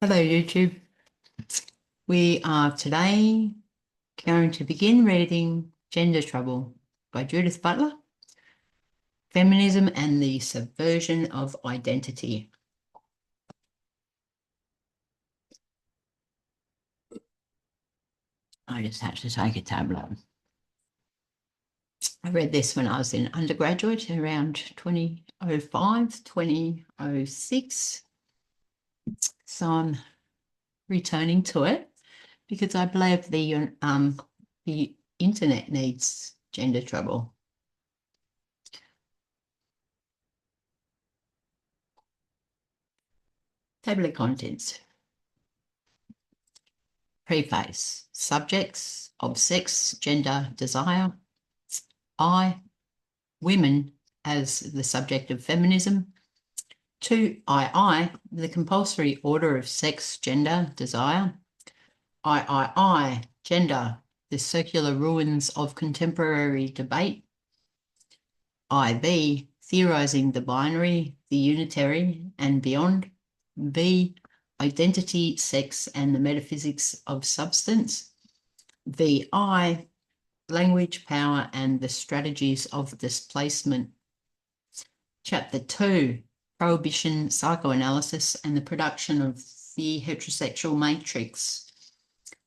Hello, YouTube. We are today going to begin reading Gender Trouble by Judith Butler, Feminism and the Subversion of Identity. I just had to take a tablet. I read this when I was in undergraduate around 2005, 2006. So I'm returning to it because I believe the internet needs gender trouble. Table of contents. Preface. Subjects of sex, gender, desire. I, women as the subject of feminism. 2, the compulsory order of sex, gender, desire. I, gender, the circular ruins of contemporary debate. IV, theorizing the binary, the unitary, and beyond. V, identity, sex, and the metaphysics of substance. VI, language, power, and the strategies of displacement. Chapter 2, prohibition, psychoanalysis, and the production of the heterosexual matrix.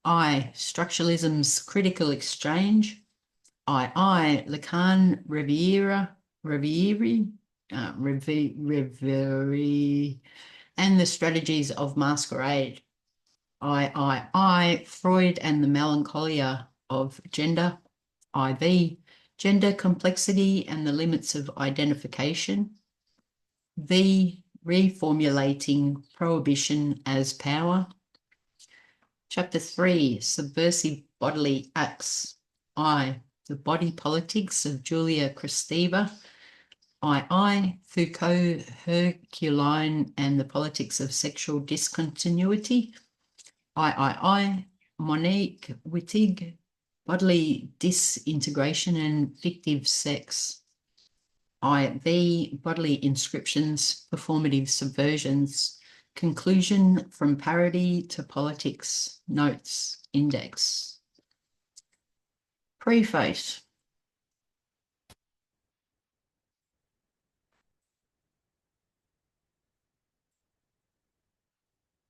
I, structuralism's critical exchange. I, Lacan, Riviere, and the strategies of masquerade. I, Freud and the melancholia of gender. IV, gender complexity and the limits of identification. V, reformulating prohibition as power. Chapter 3, subversive bodily acts. I, the body politics of Julia Kristeva. I, Foucault, Herculine, and the politics of sexual discontinuity. I, Monique Wittig, bodily disintegration and fictive sex. IV, bodily inscriptions, performative subversions. Conclusion from parody to politics, notes, index. Preface.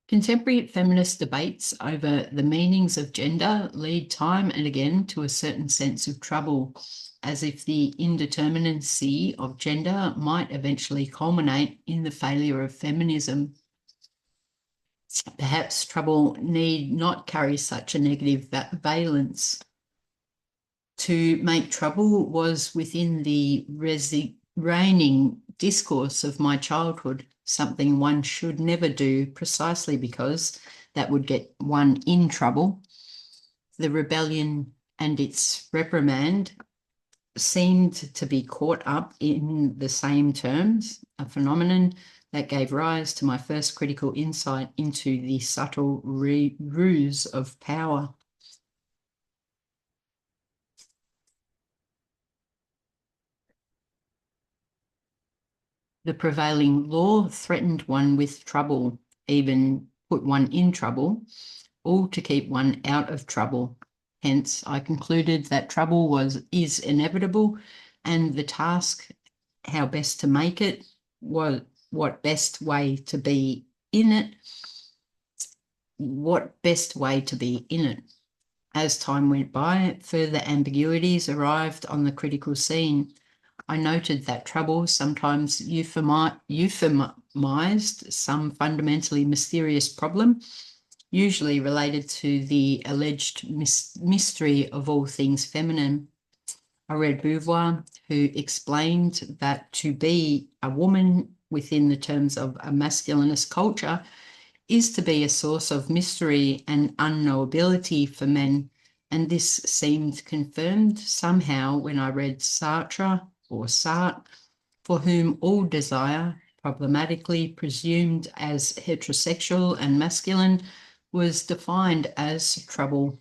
Contemporary feminist debates over the meanings of gender lead time and again to a certain sense of trouble, as if the indeterminacy of gender might eventually culminate in the failure of feminism. Perhaps trouble need not carry such a negative valence. To make trouble was within the reigning discourse of my childhood, something one should never do precisely because that would get one in trouble. The rebellion and its reprimand seemed to be caught up in the same terms, a phenomenon that gave rise to my first critical insight into the subtle ruse of power. The prevailing law threatened one with trouble, even put one in trouble, all to keep one out of trouble. Hence, I concluded that trouble is inevitable, and the task, how best to make it, what best way to be in it, As time went by, further ambiguities arrived on the critical scene. I noted that trouble sometimes euphemized some fundamentally mysterious problem, usually related to the alleged mystery of all things feminine. I read Beauvoir, who explained that to be a woman within the terms of a masculinist culture is to be a source of mystery and unknowability for men, and this seemed confirmed somehow when I read Sartre, for whom all desire, problematically presumed as heterosexual and masculine, was defined as trouble.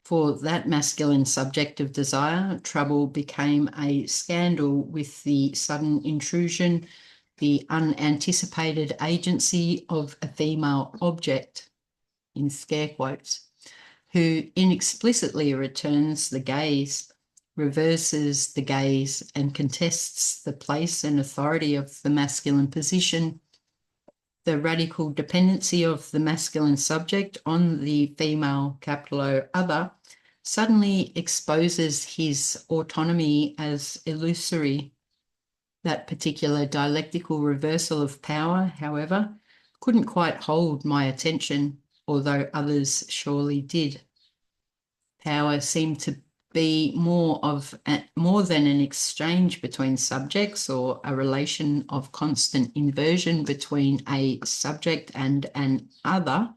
For that masculine subject of desire, trouble became a scandal with the sudden intrusion the unanticipated agency of a female object, in scare quotes, who inexplicitly returns the gaze, reverses the gaze, and contests the place and authority of the masculine position, the radical dependency of the masculine subject on the female capital O other, suddenly exposes his autonomy as illusory. That particular dialectical reversal of power, however, couldn't quite hold my attention, although others surely did. Power seemed to be more than an exchange between subjects or a relation of constant inversion between a subject and an other.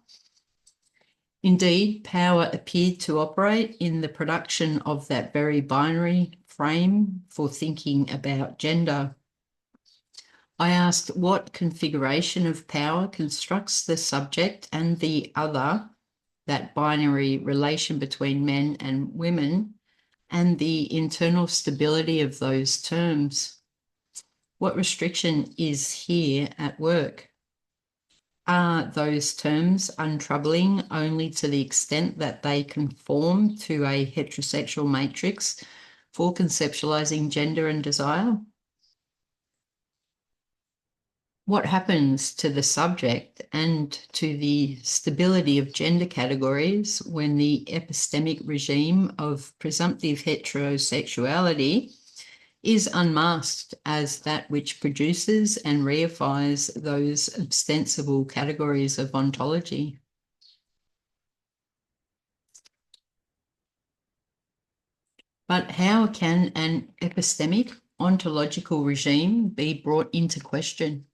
Indeed, power appeared to operate in the production of that very binary frame for thinking about gender. I asked what configuration of power constructs the subject and the other, that binary relation between men and women, and the internal stability of those terms. What restriction is here at work? Are those terms untroubling only to the extent that they conform to a heterosexual matrix for conceptualizing gender and desire? What happens to the subject and to the stability of gender categories when the epistemic regime of presumptive heterosexuality is unmasked as that which produces and reifies those ostensible categories of ontology? But how can an epistemic ontological regime be brought into question?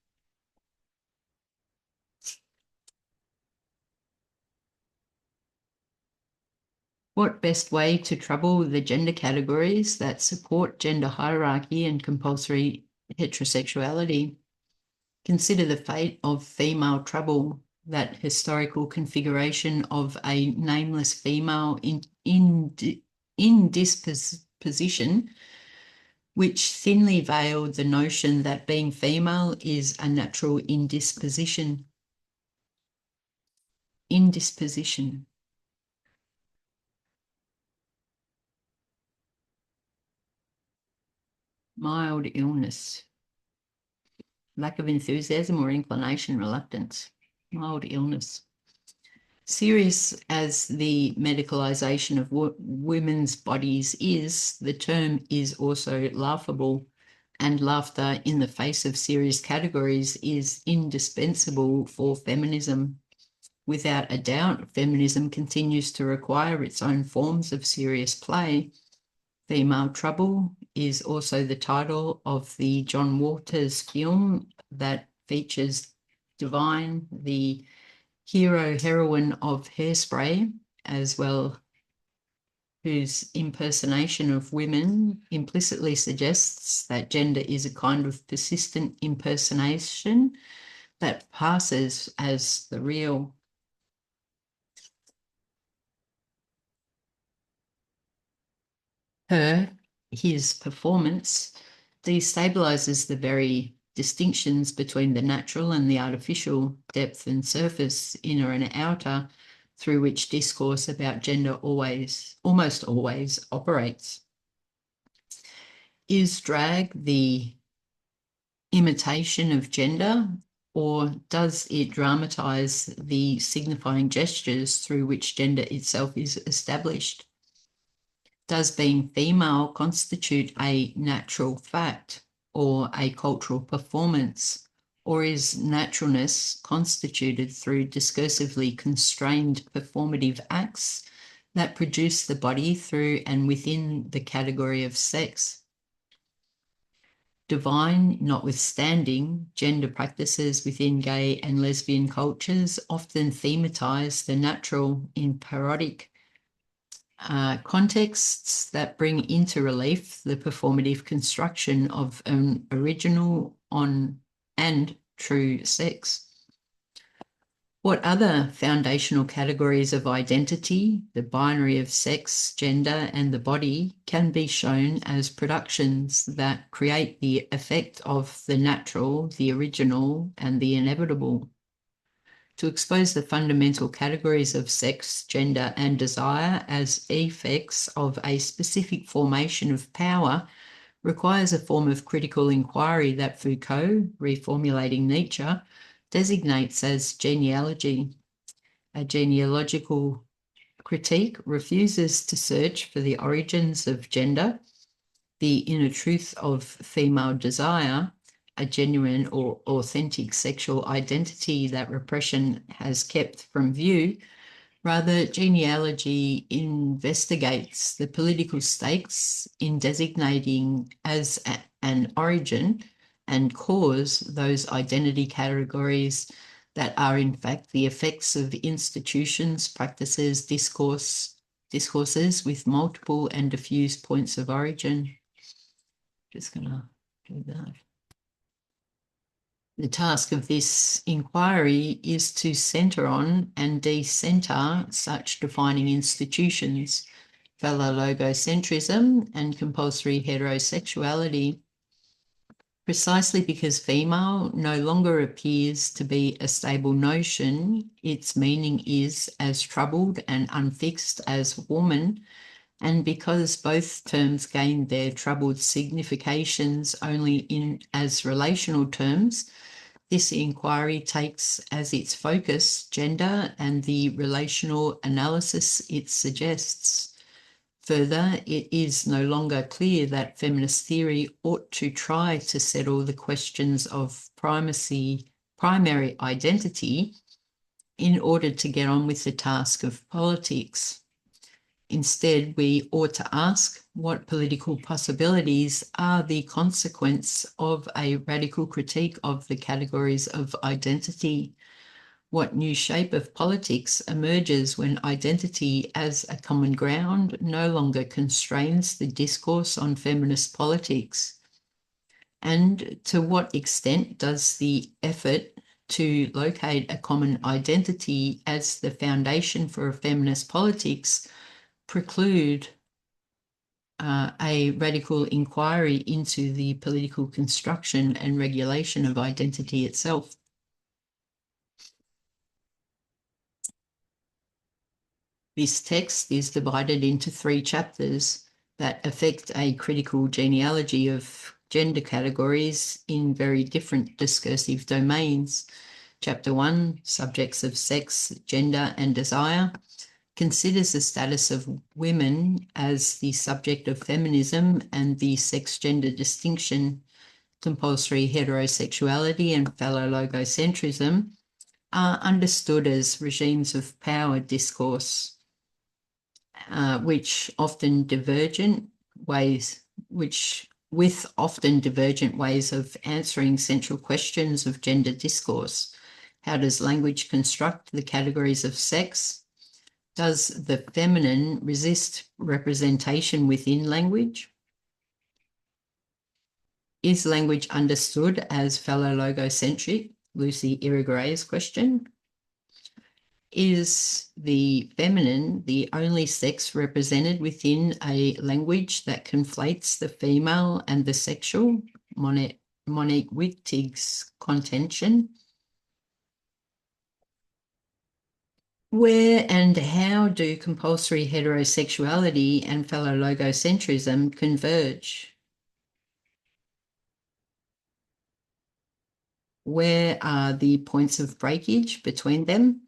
What best way to trouble the gender categories that support gender hierarchy and compulsory heterosexuality? Consider the fate of female trouble, that historical configuration of a nameless female indisposition, which thinly veiled the notion that being female is a natural indisposition. Indisposition. Mild illness. Lack of enthusiasm or inclination, reluctance. Mild illness. Serious as the medicalisation of women's bodies is, the term is also laughable, and laughter in the face of serious categories is indispensable for feminism. Without a doubt, feminism continues to require its own forms of serious play. Female Trouble is also the title of the John Waters film that features Divine, the hero-heroine of Hairspray, as well, whose impersonation of women implicitly suggests that gender is a kind of persistent impersonation that passes as the real. His performance destabilizes the very distinctions between the natural and the artificial, depth and surface, inner and outer, through which discourse about gender almost always operates. Is drag the imitation of gender, or does it dramatize the signifying gestures through which gender itself is established? Does being female constitute a natural fact or a cultural performance, or is naturalness constituted through discursively constrained performative acts that produce the body through and within the category of sex? Divine notwithstanding, gender practices within gay and lesbian cultures often thematize the natural in parodic contexts that bring into relief the performative construction of an original and true sex. What other foundational categories of identity, the binary of sex, gender, and the body, can be shown as productions that create the effect of the natural, the original, and the inevitable? To expose the fundamental categories of sex, gender, and desire as effects of a specific formation of power requires a form of critical inquiry that Foucault, reformulating Nietzsche, designates as genealogy. A genealogical critique refuses to search for the origins of gender, the inner truth of female desire, a genuine or authentic sexual identity that repression has kept from view. Rather, genealogy investigates the political stakes in designating as an origin and cause those identity categories that are in fact the effects of institutions, practices, discourses with multiple and diffuse points of origin. Just going to do that. The task of this inquiry is to centre on and de-centre such defining institutions, phallologocentrism and compulsory heterosexuality, precisely because female no longer appears to be a stable notion. Its meaning is as troubled and unfixed as woman, and because both terms gain their troubled significations only as relational terms, this inquiry takes as its focus gender and the relational analysis it suggests. Further, it is no longer clear that feminist theory ought to try to settle the questions of primary identity in order to get on with the task of politics. Instead, we ought to ask what political possibilities are the consequence of a radical critique of the categories of identity. What new shape of politics emerges when identity as a common ground no longer constrains the discourse on feminist politics? And to what extent does the effort to locate a common identity as the foundation for a feminist politics preclude a radical inquiry into the political construction and regulation of identity itself? This text is divided into 3 chapters that affect a critical genealogy of gender categories in very different discursive domains. Chapter 1, subjects of sex, gender, and desire, considers the status of women as the subject of feminism and the sex-gender distinction. Compulsory heterosexuality and phallologocentrism are understood as regimes of power discourse, with often divergent ways of answering central questions of gender discourse. How does language construct the categories of sex? Does the feminine resist representation within language? Is language understood as phallologocentric? Lucy Irigaray's question. Is the feminine the only sex represented within a language that conflates the female and the sexual? Monique Wittig's contention. Where and how do compulsory heterosexuality and phallologocentrism converge? Where are the points of breakage between them?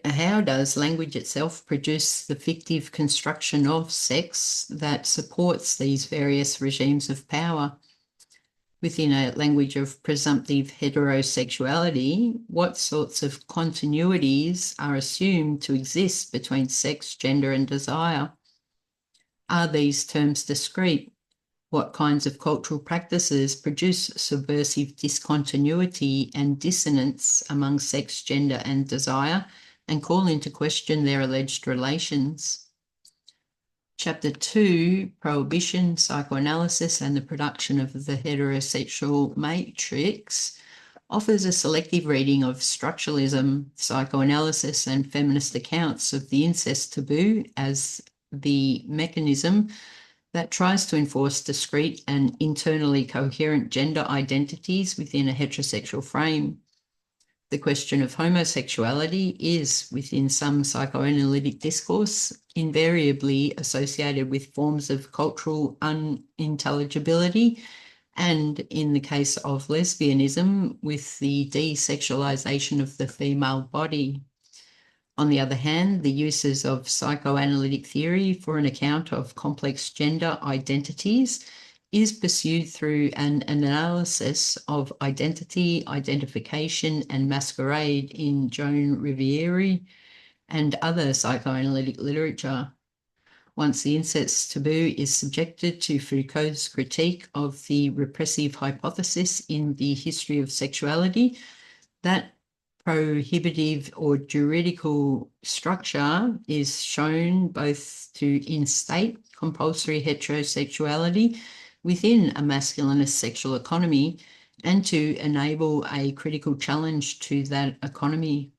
How does language itself produce the fictive construction of sex that supports these various regimes of power? Within a language of presumptive heterosexuality, what sorts of continuities are assumed to exist between sex, gender, and desire? Are these terms discrete? What kinds of cultural practices produce subversive discontinuity and dissonance among sex, gender, and desire, and call into question their alleged relations? Chapter 2, Prohibition, Psychoanalysis, and the Production of the Heterosexual Matrix, offers a selective reading of structuralism, psychoanalysis, and feminist accounts of the incest taboo as the mechanism that tries to enforce discrete and internally coherent gender identities within a heterosexual frame. The question of homosexuality is, within some psychoanalytic discourse, invariably associated with forms of cultural unintelligibility, and in the case of lesbianism, with the desexualization of the female body. On the other hand, the uses of psychoanalytic theory for an account of complex gender identities is pursued through an analysis of identity, identification, and masquerade in Joan Riviere and other psychoanalytic literature. Once the incest taboo is subjected to Foucault's critique of the repressive hypothesis in the history of sexuality, that prohibitive or juridical structure is shown both to instate compulsory heterosexuality within a masculinist sexual economy and to enable a critical challenge to that economy.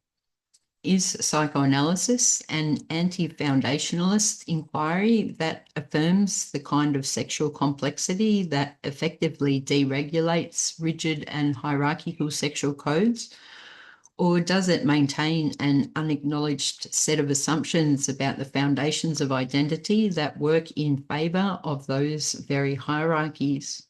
Is psychoanalysis an anti-foundationalist inquiry that affirms the kind of sexual complexity that effectively deregulates rigid and hierarchical sexual codes? Or does it maintain an unacknowledged set of assumptions about the foundations of identity that work in favour of those very hierarchies?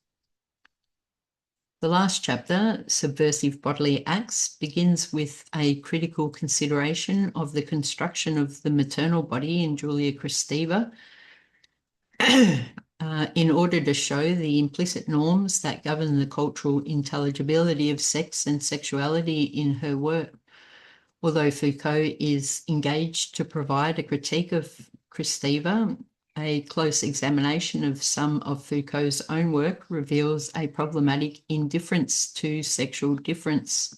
The last chapter, Subversive Bodily Acts, begins with a critical consideration of the construction of the maternal body in Julia Kristeva in order to show the implicit norms that govern the cultural intelligibility of sex and sexuality in her work. Although Foucault is engaged to provide a critique of Kristeva, a close examination of some of Foucault's own work reveals a problematic indifference to sexual difference.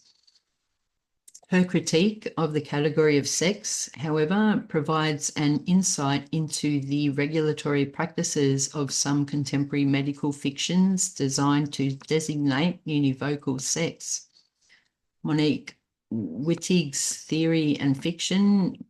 Her critique of the category of sex, however, provides an insight into the regulatory practices of some contemporary medical fictions designed to designate univocal sex. Monique Wittig's theory and fiction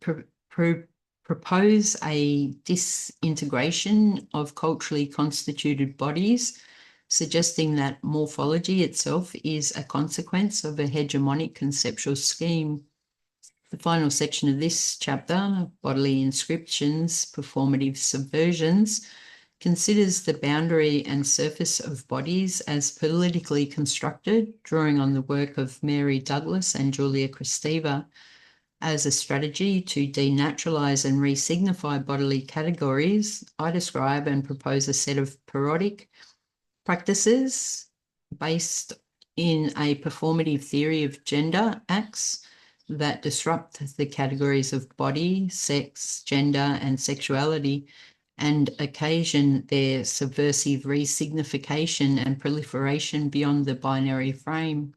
propose a disintegration of culturally constituted bodies, suggesting that morphology itself is a consequence of a hegemonic conceptual scheme. The final section of this chapter, Bodily Inscriptions, Performative Subversions, considers the boundary and surface of bodies as politically constructed, drawing on the work of Mary Douglas and Julia Kristeva. As a strategy to denaturalize and resignify bodily categories, I describe and propose a set of parodic practices based in a performative theory of gender acts that disrupt the categories of body, sex, gender, and sexuality, and occasion their subversive resignification and proliferation beyond the binary frame.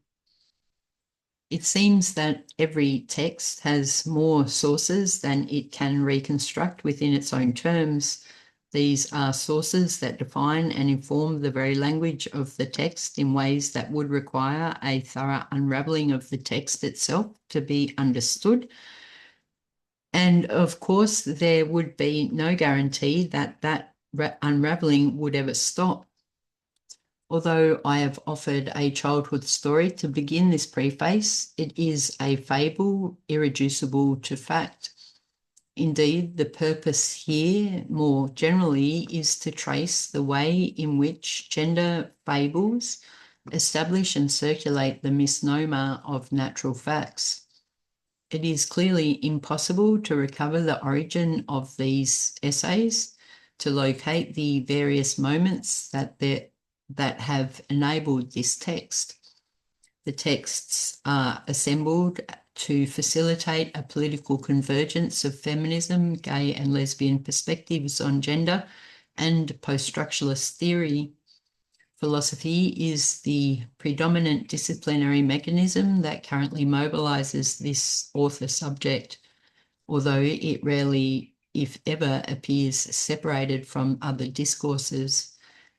It seems that every text has more sources than it can reconstruct within its own terms. These are sources that define and inform the very language of the text in ways that would require a thorough unravelling of the text itself to be understood. And of course, there would be no guarantee that that unravelling would ever stop. Although I have offered a childhood story to begin this preface, it is a fable irreducible to fact. Indeed, the purpose here, more generally, is to trace the way in which gender fables establish and circulate the misnomer of natural facts. It is clearly impossible to recover the origin of these essays, to locate the various moments that have enabled this text. The texts are assembled to facilitate a political convergence of feminism, gay and lesbian perspectives on gender, and post-structuralist theory. Philosophy is the predominant disciplinary mechanism that currently mobilises this author subject, although it rarely, if ever, appears separated from other discourses.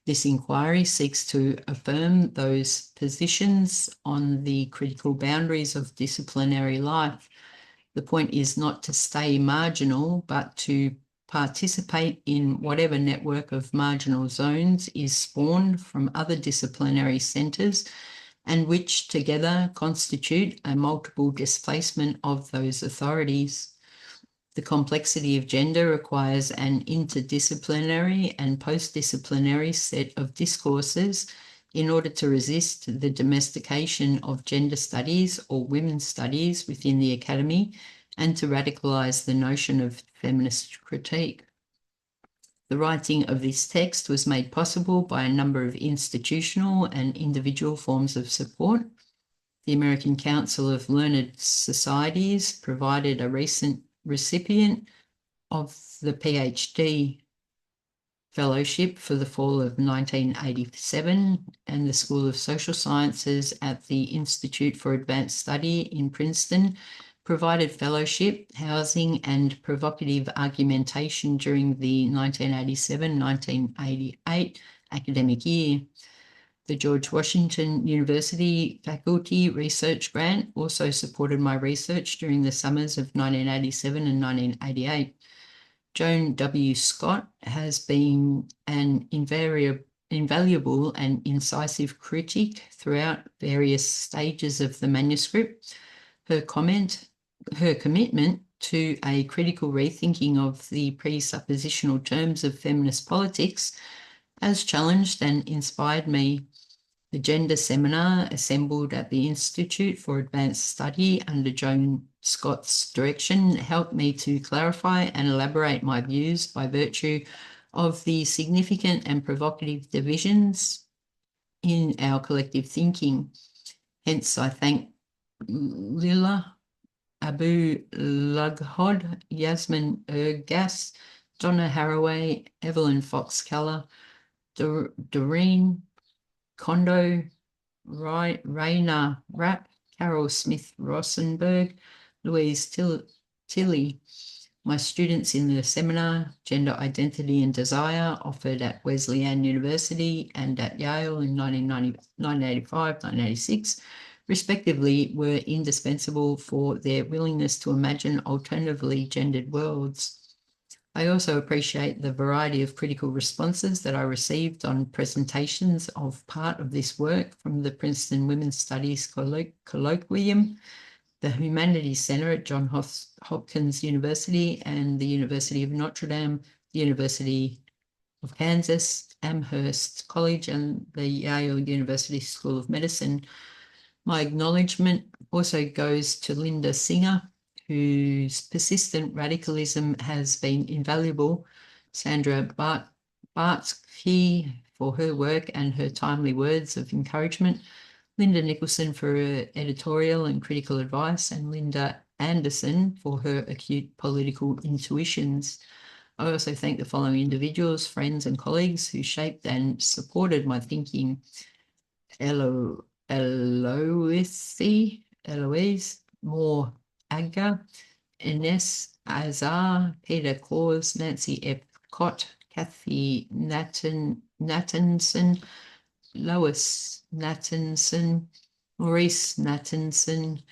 This inquiry seeks to affirm those positions on the critical boundaries of disciplinary life. The point is not to stay marginal, but to participate in whatever network of marginal zones is spawned from other disciplinary centres and which together constitute a multiple displacement of those authorities. The complexity of gender requires an interdisciplinary and post-disciplinary set of discourses in order to resist the domestication of gender studies or women's studies within the academy and to radicalise the notion of feminist critique. The writing of this text was made possible by a number of institutional and individual forms of support. The American Council of Learned Societies provided a recent recipient of the PhD fellowship for the fall of 1987, and the School of Social Sciences at the Institute for Advanced Study in Princeton provided fellowship, housing, and provocative argumentation during the 1987-1988 academic year. The George Washington University Faculty Research Grant also supported my research during the summers of 1987 and 1988. Joan W. Scott has been an invaluable and incisive critic throughout various stages of the manuscript. Her commitment to a critical rethinking of the presuppositional terms of feminist politics has challenged and inspired me. The gender seminar assembled at the Institute for Advanced Study under Joan Scott's direction helped me to clarify and elaborate my views by virtue of the significant and provocative divisions in our collective thinking. Hence, I thank Lila Abu Lughod, Yasmin Ergas, Donna Haraway, Evelyn Fox-Keller, Doreen Kondo, Raina Rapp, Carol Smith-Rosenberg, Louise Tilley. My students in the seminar, Gender Identity and Desire, offered at Wesleyan University and at Yale in 1985, 1986, respectively, were indispensable for their willingness to imagine alternatively gendered worlds. I also appreciate the variety of critical responses that I received on presentations of part of this work from the Princeton Women's Studies Colloquium, the Humanities Center at Johns Hopkins University and the University of Notre Dame, the University of Kansas, Amherst College, and the Yale University School of Medicine. My acknowledgement also goes to Linda Singer, whose persistent radicalism has been invaluable, Sandra Bartsky for her work and her timely words of encouragement, Linda Nicholson for her editorial and critical advice, and Linda Anderson for her acute political intuitions. I also thank the following individuals, friends and colleagues who shaped and supported my thinking. Eloise Moore Agga, Ines Azar, Peter Kors, Nancy F. Cott, Kathy Nathanson, Lois Nathanson, Maurice Nathanson,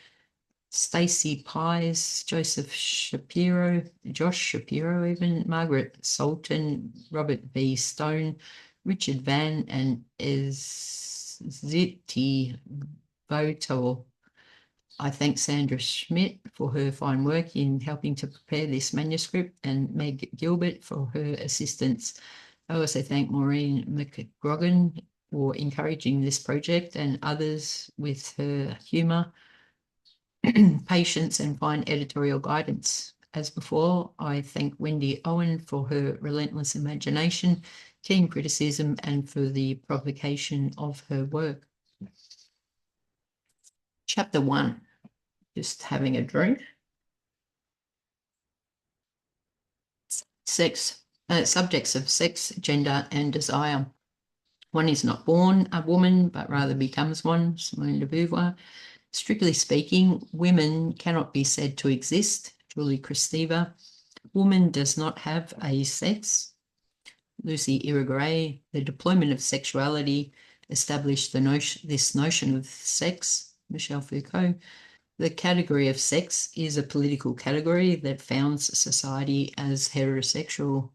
Stacey Pies, Joseph Shapiro, Josh Shapiro even, Margaret Salton, Robert V. Stone, Richard Van, and Ziti Votor. I thank Sandra Schmidt for her fine work in helping to prepare this manuscript and Meg Gilbert for her assistance. I also thank Maureen McGrogan for encouraging this project and others with her humour, patience and fine editorial guidance. As before, I thank Wendy Owen for her relentless imagination, keen criticism and for the provocation of her work. Chapter 1. Just having a drink. Subjects of sex, gender, and desire. One is not born a woman, but rather becomes one, Simone de Beauvoir. Strictly speaking, women cannot be said to exist, Julie Kristeva. Woman does not have a sex. Lucy Irigaray, the deployment of sexuality established this notion of sex. Michel Foucault, the category of sex is a political category that founds society as heterosexual.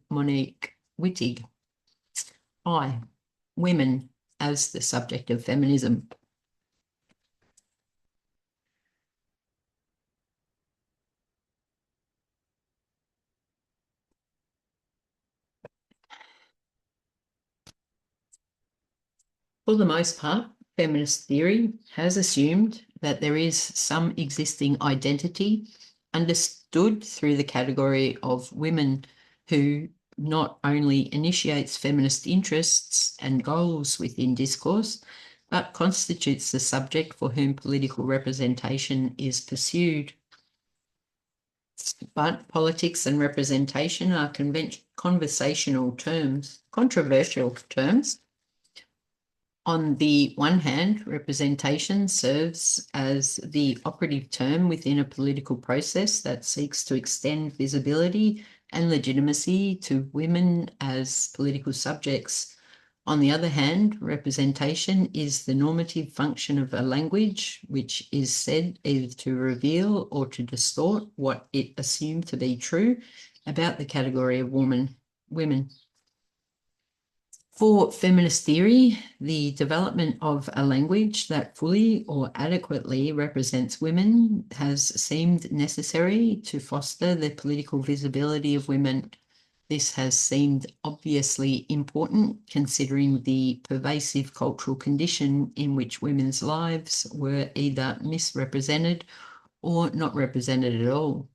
Monique Wittig. I, women as the subject of feminism. For the most part, feminist theory has assumed that there is some existing identity understood through the category of women who not only initiates feminist interests and goals within discourse, but constitutes the subject for whom political representation is pursued. But politics and representation are controversial terms. On the one hand, representation serves as the operative term within a political process that seeks to extend visibility and legitimacy to women as political subjects. On the other hand, representation is the normative function of a language, which is said either to reveal or to distort what it assumed to be true about the category of women. For feminist theory, the development of a language that fully or adequately represents women has seemed necessary to foster the political visibility of women. This has seemed obviously important considering the pervasive cultural condition in which women's lives were either misrepresented or not represented at all.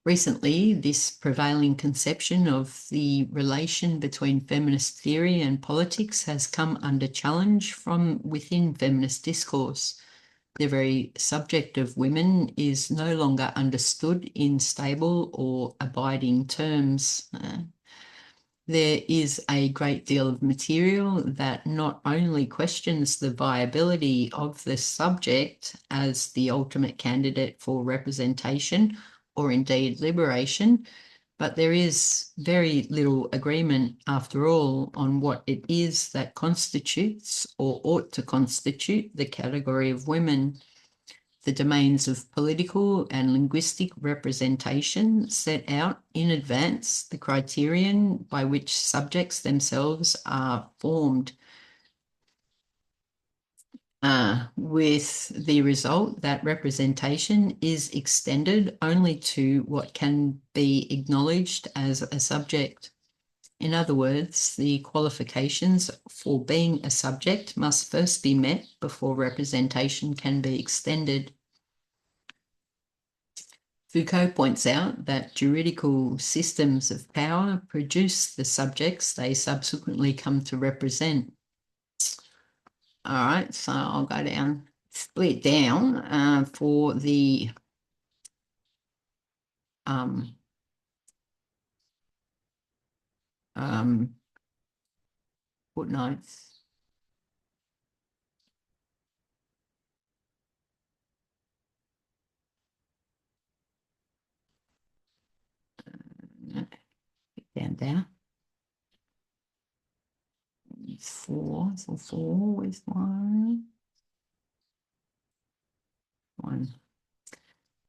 Recently, this prevailing conception of the relation between feminist theory and politics has come under challenge from within feminist discourse. The very subject of women is no longer understood in stable or abiding terms. There is a great deal of material that not only questions the viability of the subject as the ultimate candidate for representation, or indeed liberation, but there is very little agreement, after all, on what it is that constitutes or ought to constitute the category of women. The domains of political and linguistic representation set out in advance the criterion by which subjects themselves are formed, with the result that representation is extended only to what can be acknowledged as a subject. In other words, the qualifications for being a subject must first be met before representation can be extended. Foucault points out that juridical systems of power produce the subjects they subsequently come to represent. All right, so I'll go down, split down for the footnotes. Down there. It's 4, so 4 is 1.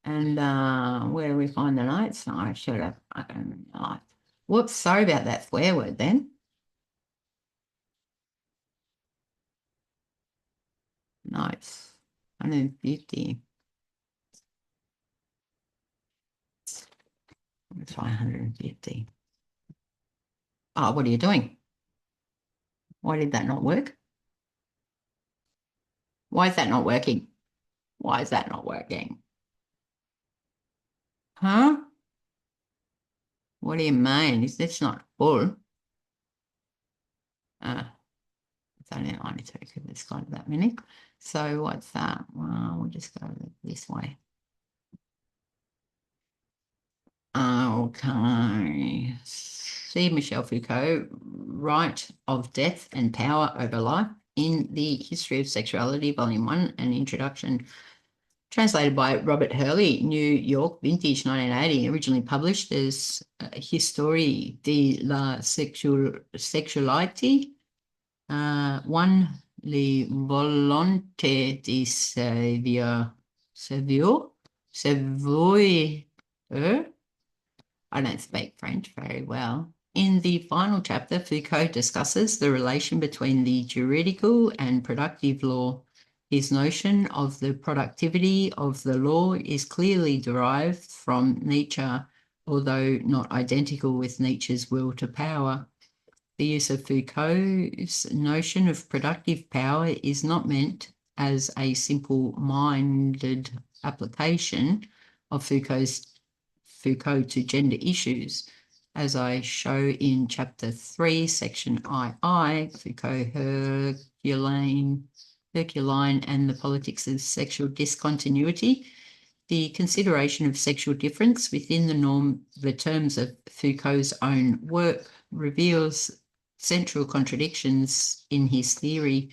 And where do we find the notes? No, I should have. I don't know. Whoops, sorry about that swear word then. Notes, 150. Let's try 150. Oh, what are you doing? Why did that not work? Why is that not working? Why is that not working? Huh? What do you mean? Is this not full? It's only 92 because it's got that many. So what's that? Well, we'll just go this way. Okay. See Michel Foucault, Right of Death and Power over Life in the History of Sexuality, Volume 1, and Introduction Translated by Robert Hurley, New York, vintage 1980, originally published as History de la Sexuality, One les volontés de Savoy. I don't speak French very well. In the final chapter, Foucault discusses the relation between the juridical and productive law. His notion of the productivity of the law is clearly derived from nature, although not identical with nature's will to power. The use of Foucault's notion of productive power is not meant as a simple-minded application of Foucault to gender issues. As I show in chapter 3, section II, Foucault, Herculine, and the politics of sexual discontinuity, the consideration of sexual difference within the terms of Foucault's own work reveals central contradictions in his theory.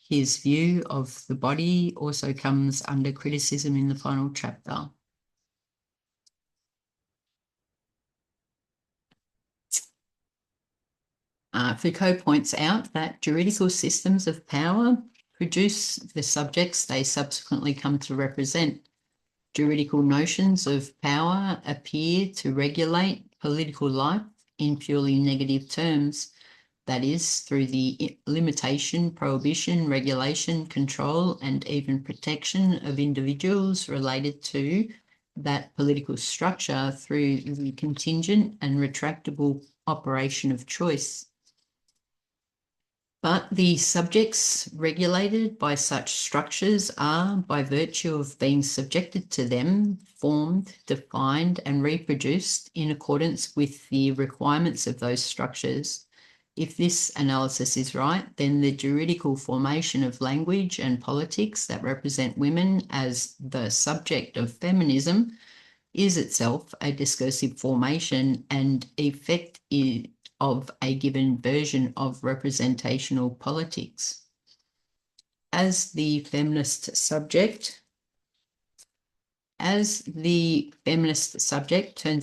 His view of the body also comes under criticism in the final chapter. Foucault points out that juridical systems of power produce the subjects they subsequently come to represent. Juridical notions of power appear to regulate political life in purely negative terms, that is, through the limitation, prohibition, regulation, control, and even protection of individuals related to that political structure through the contingent and retractable operation of choice. But the subjects regulated by such structures are, by virtue of being subjected to them, formed, defined, and reproduced in accordance with the requirements of those structures. If this analysis is right, then the juridical formation of language and politics that represent women as the subject of feminism is itself a discursive formation and effect of a given version of representational politics. As the feminist subject turns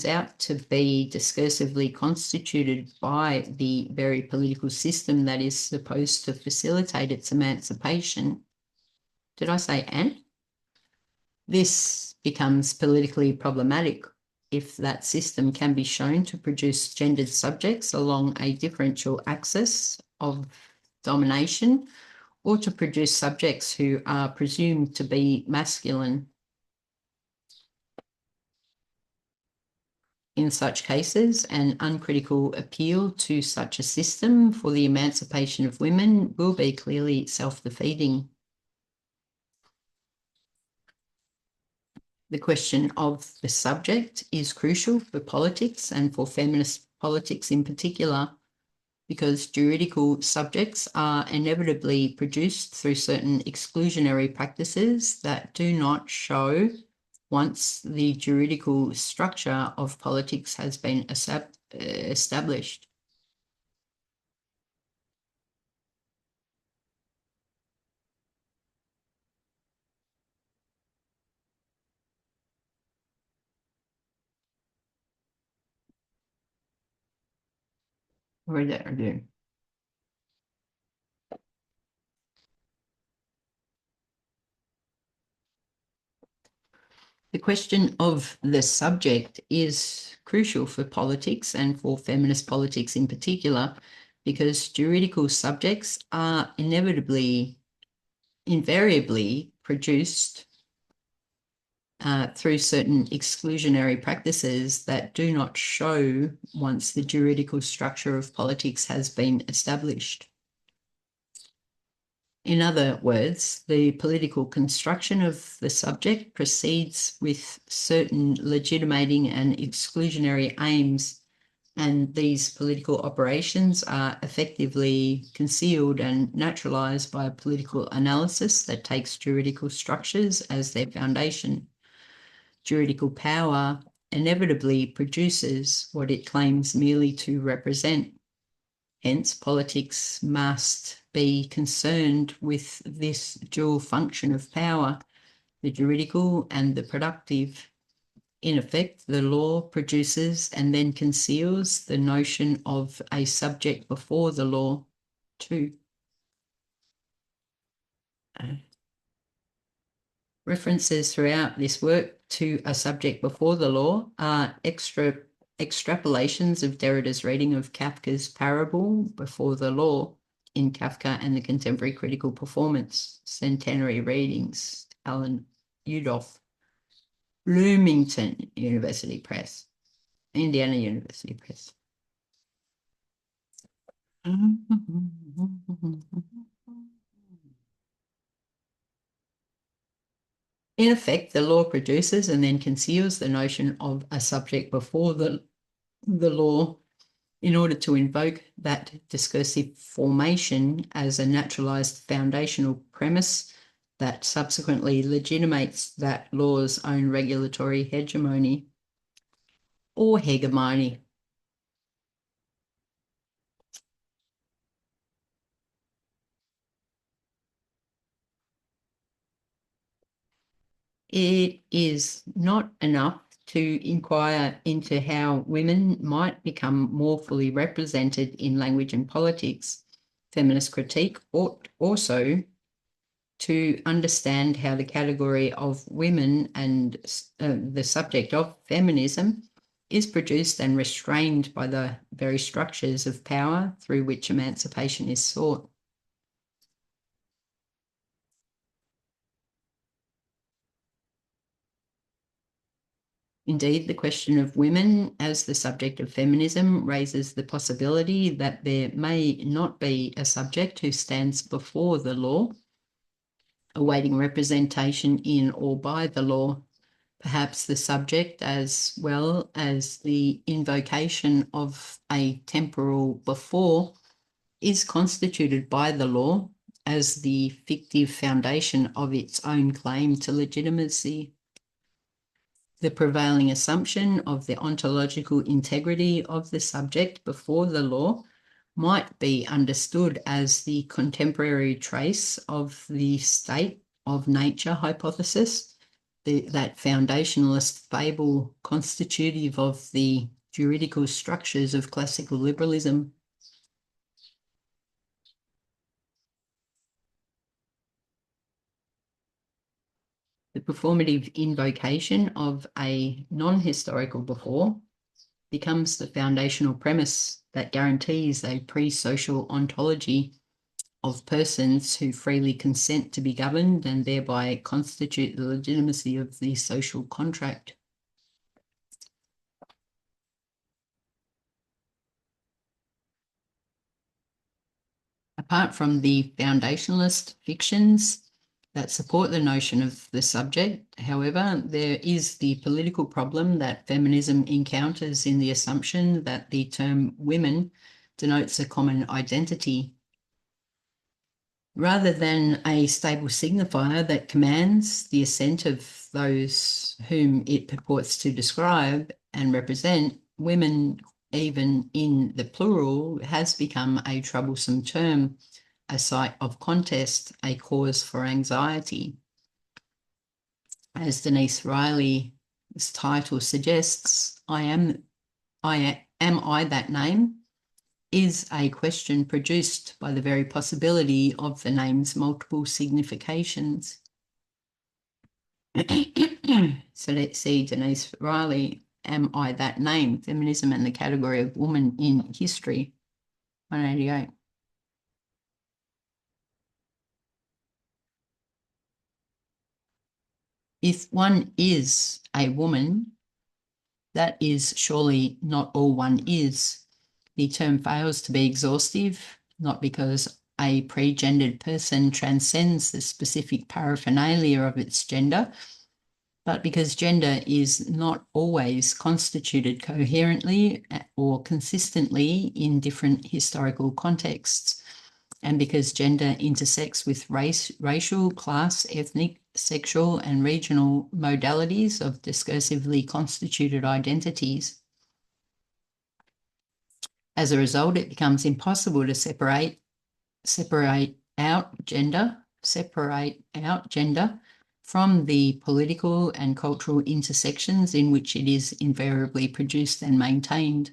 out to be discursively constituted by the very political system that is supposed to facilitate its emancipation. Did I say and? This becomes politically problematic if that system can be shown to produce gendered subjects along a differential axis of domination, or to produce subjects who are presumed to be masculine. In such cases, an uncritical appeal to such a system for the emancipation of women will be clearly self-defeating. The question of the subject is crucial for politics and for feminist politics in particular, because juridical subjects are inevitably produced through certain exclusionary practices that do not show once the juridical structure of politics has been established. What did I do? The question of the subject is crucial for politics and for feminist politics in particular, because juridical subjects are invariably produced through certain exclusionary practices that do not show once the juridical structure of politics has been established. In other words, the political construction of the subject proceeds with certain legitimating and exclusionary aims, and these political operations are effectively concealed and naturalized by a political analysis that takes juridical structures as their foundation. Juridical power inevitably produces what it claims merely to represent. Hence, politics must be concerned with this dual function of power, the juridical and the productive. In effect, the law produces and then conceals the notion of a subject before the law too. References throughout this work to a subject before the law are extrapolations of Derrida's reading of Kafka's parable Before the Law in Kafka and the Contemporary Critical Performance, Centenary Readings, Alan Udoff, Bloomington University Press, Indiana University Press. In effect, the law produces and then conceals the notion of a subject before the law in order to invoke that discursive formation as a naturalized foundational premise that subsequently legitimates that law's own regulatory hegemony or hegemony. It is not enough to inquire into how women might become more fully represented in language and politics. Feminist critique ought also to understand how the category of women and the subject of feminism is produced and restrained by the very structures of power through which emancipation is sought. Indeed, the question of women as the subject of feminism raises the possibility that there may not be a subject who stands before the law, awaiting representation in or by the law. Perhaps the subject, as well as the invocation of a temporal before, is constituted by the law as the fictive foundation of its own claim to legitimacy. The prevailing assumption of the ontological integrity of the subject before the law might be understood as the contemporary trace of the state of nature hypothesis, that foundationalist fable constitutive of the juridical structures of classical liberalism. The performative invocation of a non-historical before becomes the foundational premise that guarantees a pre-social ontology of persons who freely consent to be governed and thereby constitute the legitimacy of the social contract. Apart from the foundationalist fictions that support the notion of the subject, however, there is the political problem that feminism encounters in the assumption that the term women denotes a common identity. Rather than a stable signifier that commands the assent of those whom it purports to describe and represent, women, even in the plural, has become a troublesome term, a site of contest, a cause for anxiety. As Denise Riley's title suggests, am I that name? Is a question produced by the very possibility of the name's multiple significations. So let's see, Denise Riley, Am I That Name? Feminism and the Category of Woman in History, 188. If one is a woman, that is surely not all one is. The term fails to be exhaustive, not because a pre-gendered person transcends the specific paraphernalia of its gender, but because gender is not always constituted coherently or consistently in different historical contexts, and because gender intersects with racial, class, ethnic, sexual, and regional modalities of discursively constituted identities. As a result, it becomes impossible to separate out gender from the political and cultural intersections in which it is invariably produced and maintained.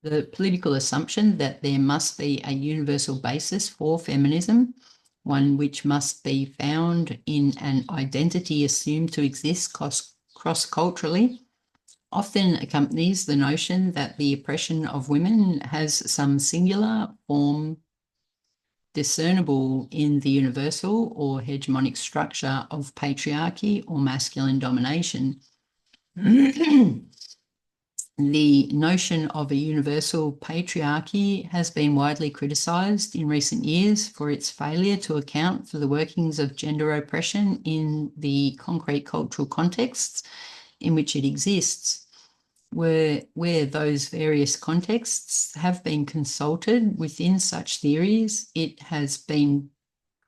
The political assumption that there must be a universal basis for feminism, one which must be found in an identity assumed to exist cross-culturally, often accompanies the notion that the oppression of women has some singular form discernible in the universal or hegemonic structure of patriarchy or masculine domination. The notion of a universal patriarchy has been widely criticised in recent years for its failure to account for the workings of gender oppression in the concrete cultural contexts in which it exists. Where those various contexts have been consulted within such theories, it has been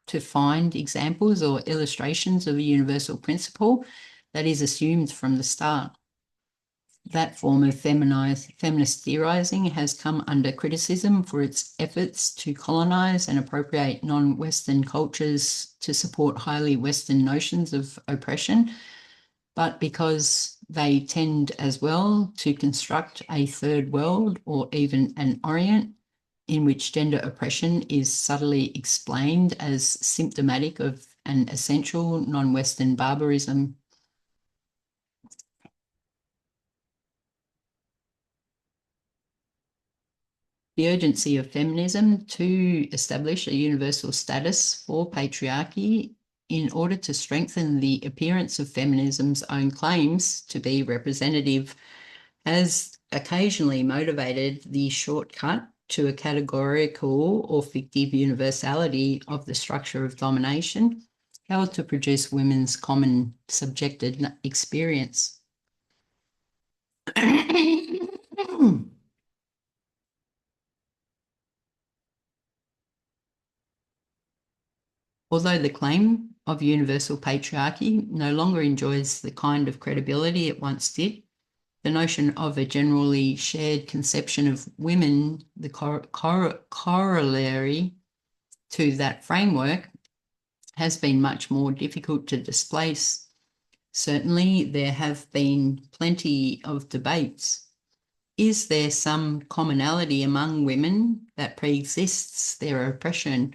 to find examples or illustrations of a universal principle that is assumed from the start. That form of feminist theorizing has come under criticism for its efforts to colonize and appropriate non-Western cultures to support highly Western notions of oppression, but because they tend as well to construct a third world or even an Orient in which gender oppression is subtly explained as symptomatic of an essential non-Western barbarism. The urgency of feminism to establish a universal status for patriarchy in order to strengthen the appearance of feminism's own claims to be representative has occasionally motivated the shortcut to a categorical or fictive universality of the structure of domination held to produce women's common subjected experience. Although the claim of universal patriarchy no longer enjoys the kind of credibility it once did, the notion of a generally shared conception of women, the corollary to that framework, has been much more difficult to displace. Certainly, there have been plenty of debates. Is there some commonality among women that pre-exists their oppression,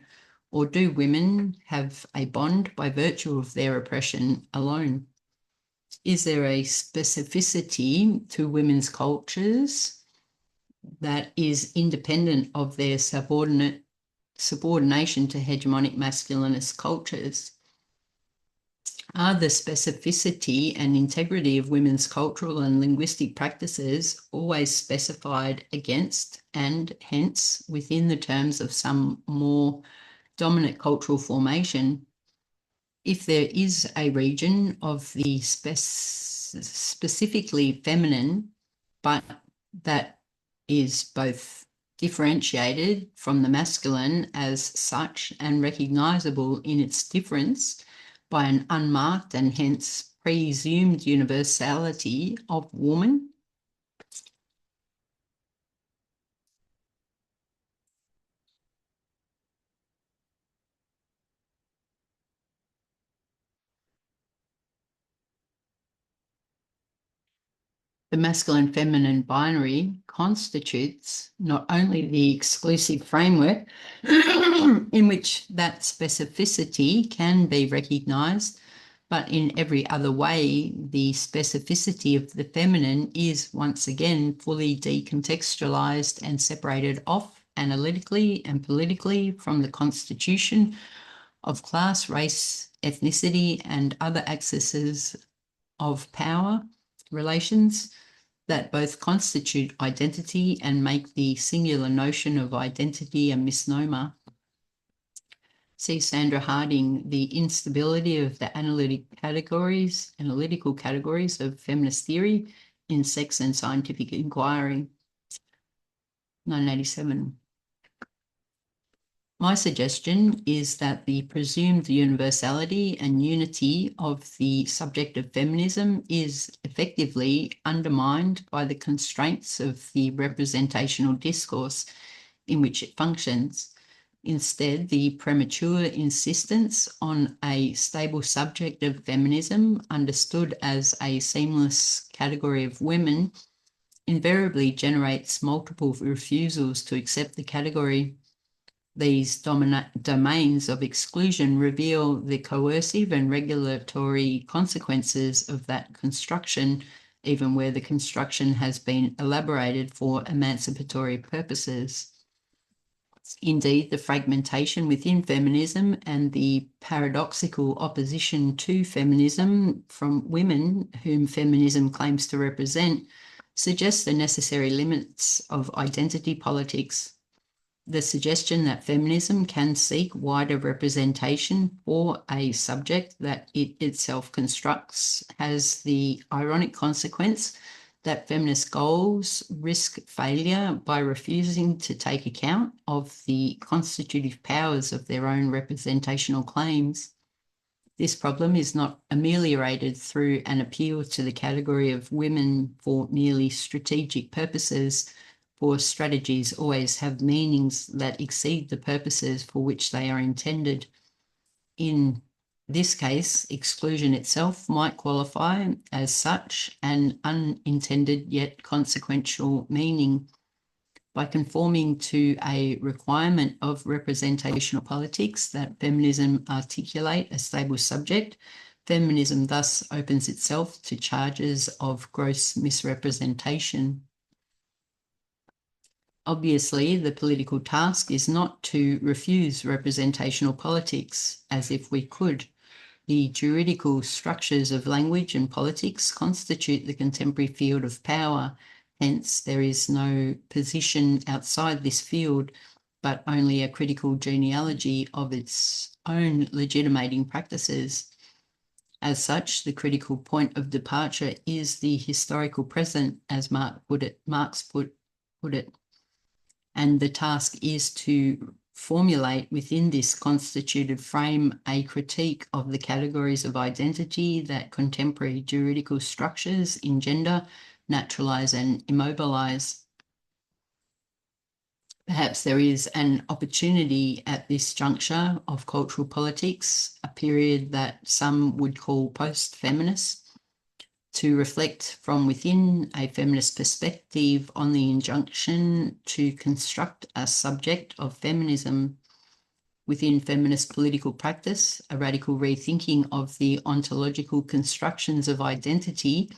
or do women have a bond by virtue of their oppression alone? Is there a specificity to women's cultures that is independent of their subordination to hegemonic masculinist cultures? Are the specificity and integrity of women's cultural and linguistic practices always specified against and hence within the terms of some more dominant cultural formation? If there is a region of the specifically feminine, but that is both differentiated from the masculine as such and recognizable in its difference by an unmarked and hence presumed universality of woman, the masculine-feminine binary constitutes not only the exclusive framework in which that specificity can be recognised, but in every other way, the specificity of the feminine is once again fully decontextualised and separated off analytically and politically from the constitution of class, race, ethnicity, and other axes of power relations that both constitute identity and make the singular notion of identity a misnomer. See Sandra Harding, The Instability of the Analytical Categories of Feminist Theory in Sex and Scientific Inquiry, 1987. My suggestion is that the presumed universality and unity of the subject of feminism is effectively undermined by the constraints of the representational discourse in which it functions. Instead, the premature insistence on a stable subject of feminism, understood as a seamless category of women, invariably generates multiple refusals to accept the category. These domains of exclusion reveal the coercive and regulatory consequences of that construction, even where the construction has been elaborated for emancipatory purposes. Indeed, the fragmentation within feminism and the paradoxical opposition to feminism from women whom feminism claims to represent suggests the necessary limits of identity politics. The suggestion that feminism can seek wider representation for a subject that it itself constructs has the ironic consequence that feminist goals risk failure by refusing to take account of the constitutive powers of their own representational claims. This problem is not ameliorated through an appeal to the category of women for merely strategic purposes, for strategies always have meanings that exceed the purposes for which they are intended. In this case, exclusion itself might qualify as such an unintended yet consequential meaning. By conforming to a requirement of representational politics that feminism articulate a stable subject, feminism thus opens itself to charges of gross misrepresentation. Obviously, the political task is not to refuse representational politics, as if we could. The juridical structures of language and politics constitute the contemporary field of power. Hence, there is no position outside this field, but only a critical genealogy of its own legitimating practices. As such, the critical point of departure is the historical present, as Marx put it. And the task is to formulate within this constituted frame a critique of the categories of identity that contemporary juridical structures engender, naturalize, and immobilize. Perhaps there is an opportunity at this juncture of cultural politics, a period that some would call post-feminist, to reflect from within a feminist perspective on the injunction to construct a subject of feminism. Within feminist political practice, a radical rethinking of the ontological constructions of identity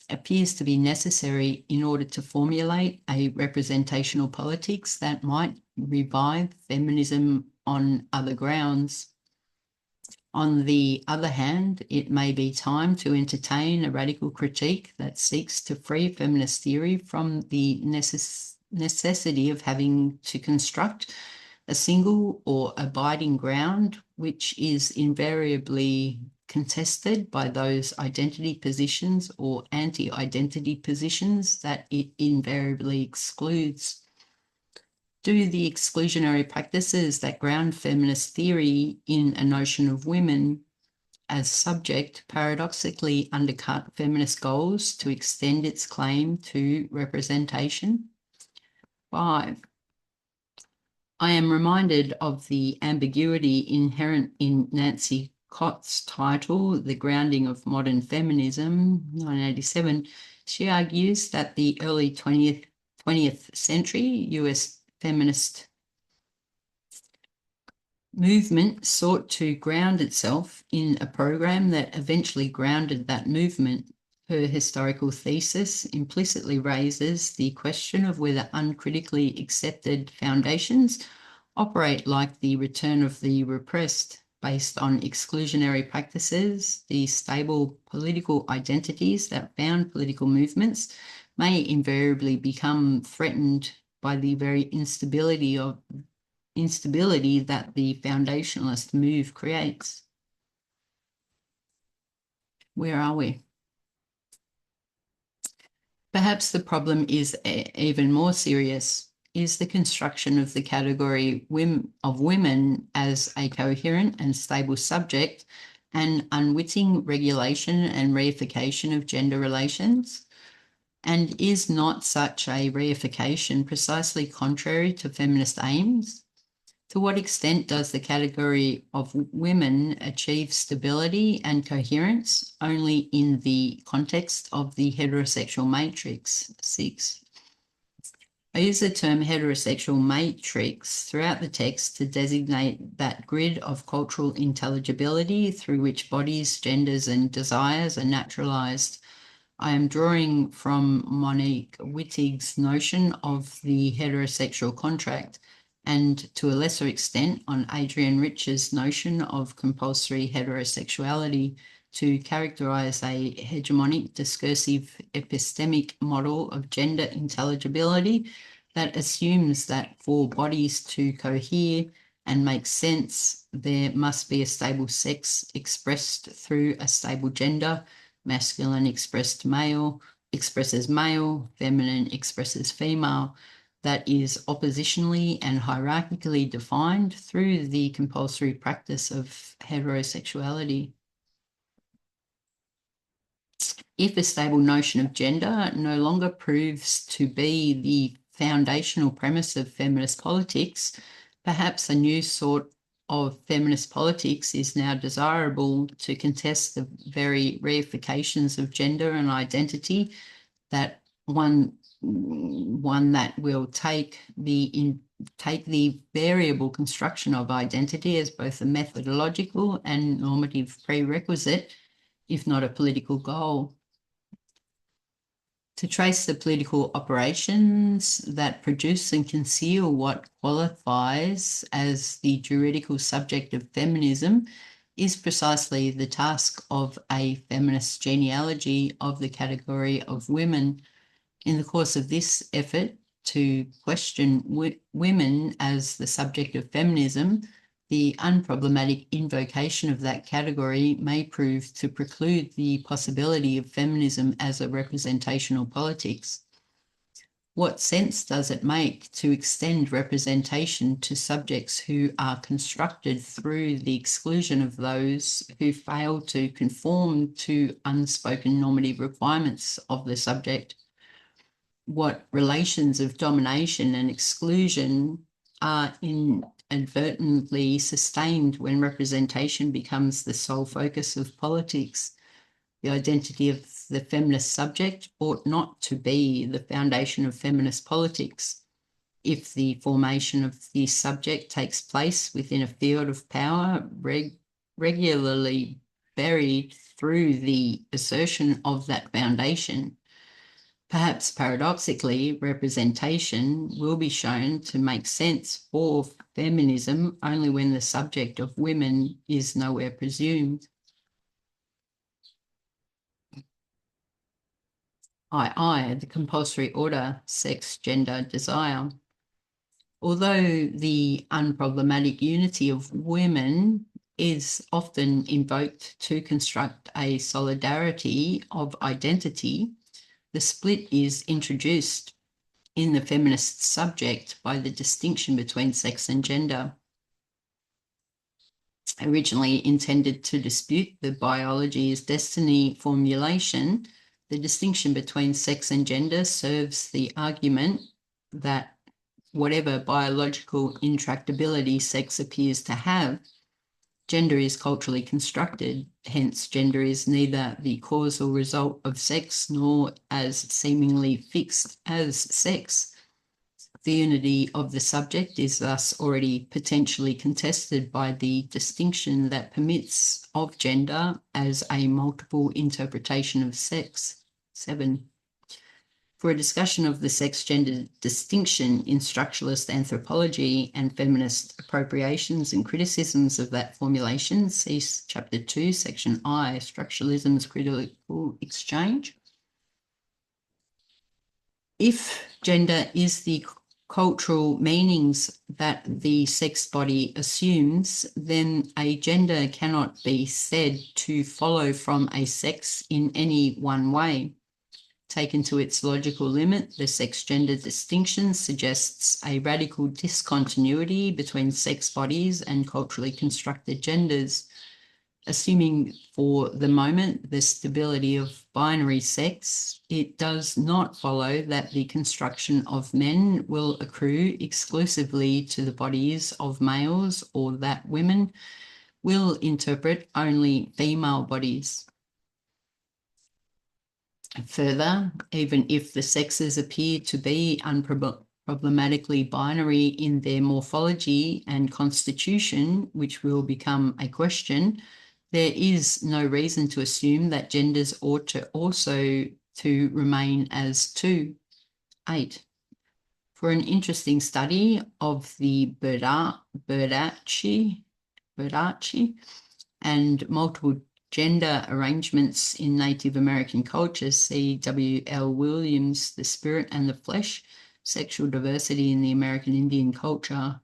appears to be necessary in order to formulate a representational politics that might revive feminism on other grounds. On the other hand, it may be time to entertain a radical critique that seeks to free feminist theory from the necessity of having to construct a single or abiding ground, which is invariably contested by those identity positions or anti-identity positions that it invariably excludes. Do the exclusionary practices that ground feminist theory in a notion of women as subject paradoxically undercut feminist goals to extend its claim to representation? 5. I am reminded of the ambiguity inherent in Nancy Cott's title, The Grounding of Modern Feminism, 1987. She argues that the early 20th century US feminist movement sought to ground itself in a program that eventually grounded that movement. Her historical thesis implicitly raises the question of whether uncritically accepted foundations operate like the return of the repressed, based on exclusionary practices. The stable political identities that found political movements may invariably become threatened by the very instability that the foundationalist move creates. Where are we? Perhaps the problem is even more serious. is the construction of the category of women as a coherent and stable subject and unwitting regulation and reification of gender relations? And is not such a reification precisely contrary to feminist aims? To what extent does the category of women achieve stability and coherence only in the context of the heterosexual matrix? 6. I use the term heterosexual matrix throughout the text to designate that grid of cultural intelligibility through which bodies, genders, and desires are naturalized. I am drawing from Monique Wittig's notion of the heterosexual contract, and to a lesser extent on Adrienne Rich's notion of compulsory heterosexuality, to characterize a hegemonic discursive epistemic model of gender intelligibility that assumes that for bodies to cohere and make sense, there must be a stable sex expressed through a stable gender. Masculine expresses male, feminine expresses female, that is oppositionally and hierarchically defined through the compulsory practice of heterosexuality. If a stable notion of gender no longer proves to be the foundational premise of feminist politics, perhaps a new sort of feminist politics is now desirable to contest the very reifications of gender and identity, that one that will take the variable construction of identity as both a methodological and normative prerequisite, if not a political goal. To trace the political operations that produce and conceal what qualifies as the juridical subject of feminism is precisely the task of a feminist genealogy of the category of women. In the course of this effort to question women as the subject of feminism, the unproblematic invocation of that category may prove to preclude the possibility of feminism as a representational politics. What sense does it make to extend representation to subjects who are constructed through the exclusion of those who fail to conform to unspoken normative requirements of the subject? What relations of domination and exclusion are inadvertently sustained when representation becomes the sole focus of politics? The identity of the feminist subject ought not to be the foundation of feminist politics. If the formation of the subject takes place within a field of power regularly buried through the assertion of that foundation, perhaps paradoxically, representation will be shown to make sense for feminism only when the subject of women is nowhere presumed. The compulsory order, sex, gender, desire. Although the unproblematic unity of women is often invoked to construct a solidarity of identity, the split is introduced in the feminist subject by the distinction between sex and gender. Originally intended to dispute the biology is destiny formulation, the distinction between sex and gender serves the argument that whatever biological intractability sex appears to have, gender is culturally constructed, hence gender is neither the cause or result of sex nor as seemingly fixed as sex. The unity of the subject is thus already potentially contested by the distinction that permits of gender as a multiple interpretation of sex. 7. For a discussion of the sex-gender distinction in structuralist anthropology and feminist appropriations and criticisms of that formulation, see Chapter 2, Section I, Structuralism's Critical Exchange. If gender is the cultural meanings that the sex body assumes, then a gender cannot be said to follow from a sex in any one way. Taken to its logical limit, the sex-gender distinction suggests a radical discontinuity between sex bodies and culturally constructed genders. Assuming for the moment the stability of binary sex, it does not follow that the construction of men will accrue exclusively to the bodies of males, or that women will interpret only female bodies. Further, even if the sexes appear to be unproblematically binary in their morphology and constitution, which will become a question, there is no reason to assume that genders ought to also to remain as two. 8. For an interesting study of the Burdacci and multiple gender arrangements in Native American cultures, see W.L. Williams, The Spirit and the Flesh, Sexual Diversity in the American Indian Culture,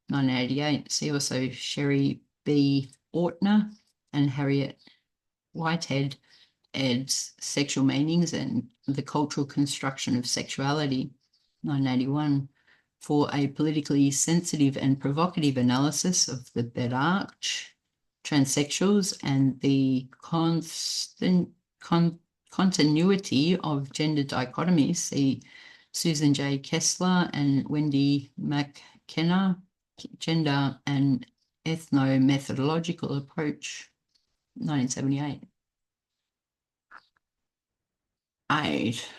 1988. See also Sherry B. Ortner and Harriet Whitehead, eds Sexual Meanings and the Cultural Construction of Sexuality, 1981. For a politically sensitive and provocative analysis of the Bedarch, transsexuals, and the continuity of gender dichotomies, see Susan J. Kessler and Wendy McKenna, Gender and Ethno-Methodological Approach, 1978. 8.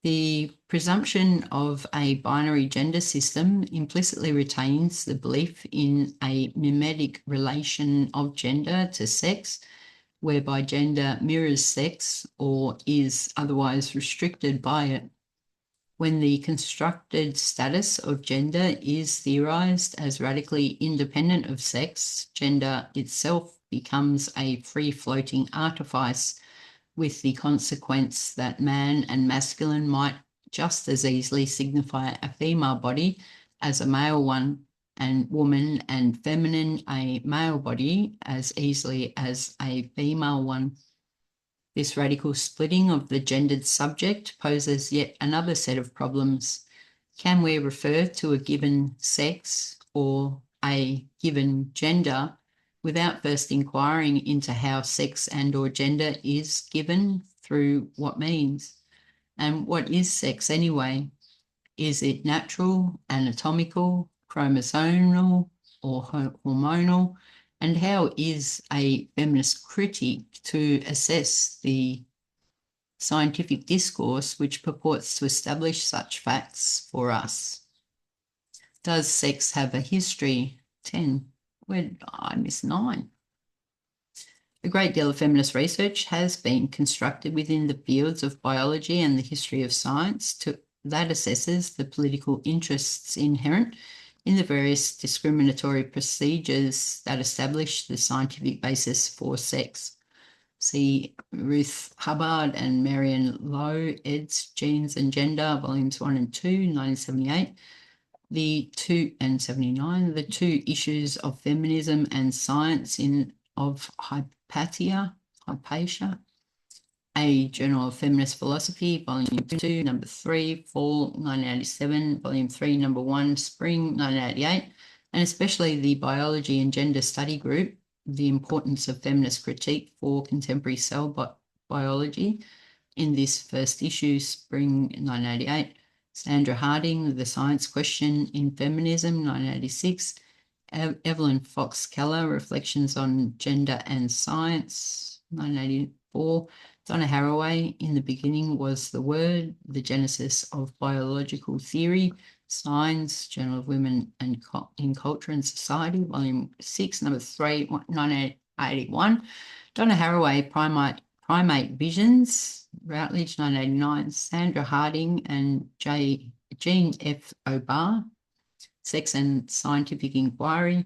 The presumption of a binary gender system implicitly retains the belief in a mimetic relation of gender to sex, whereby gender mirrors sex or is otherwise restricted by it. When the constructed status of gender is theorized as radically independent of sex, gender itself becomes a free-floating artifice, with the consequence that man and masculine might just as easily signify a female body as a male one, and woman and feminine a male body as easily as a female one. This radical splitting of the gendered subject poses yet another set of problems. Can we refer to a given sex or a given gender without first inquiring into how sex and or gender is given, through what means? And what is sex anyway? Is it natural, anatomical, chromosomal, or hormonal? And how is a feminist critique to assess the scientific discourse which purports to establish such facts for us? Does sex have a history? 10. Where did I miss 9? A great deal of feminist research has been constructed within the fields of biology and the history of science that assesses the political interests inherent in the various discriminatory procedures that establish the scientific basis for sex. See Ruth Hubbard and Marion Lowe, eds Genes and Gender, volumes 1 and 2, 1978. The two issues of feminism and science of Hypatia, A Journal of Feminist Philosophy, volume 2, number 3, fall 1987, volume 3, number 1, spring 1988, and especially the Biology and Gender Study Group, The Importance of Feminist Critique for Contemporary Cell Biology, in this first issue, spring 1988. Sandra Harding, The Science Question in Feminism, 1986. Evelyn Fox Keller, Reflections on Gender and Science, 1984. Donna Haraway, In the Beginning Was the Word, The Genesis of Biological Theory, Signs, Journal of Women and in Culture and Society, volume 6, number 3, 1981. Donna Haraway, Primate Visions, Routledge, 1989. Sandra Harding and Jean F. O'Barr, Sex and Scientific Inquiry,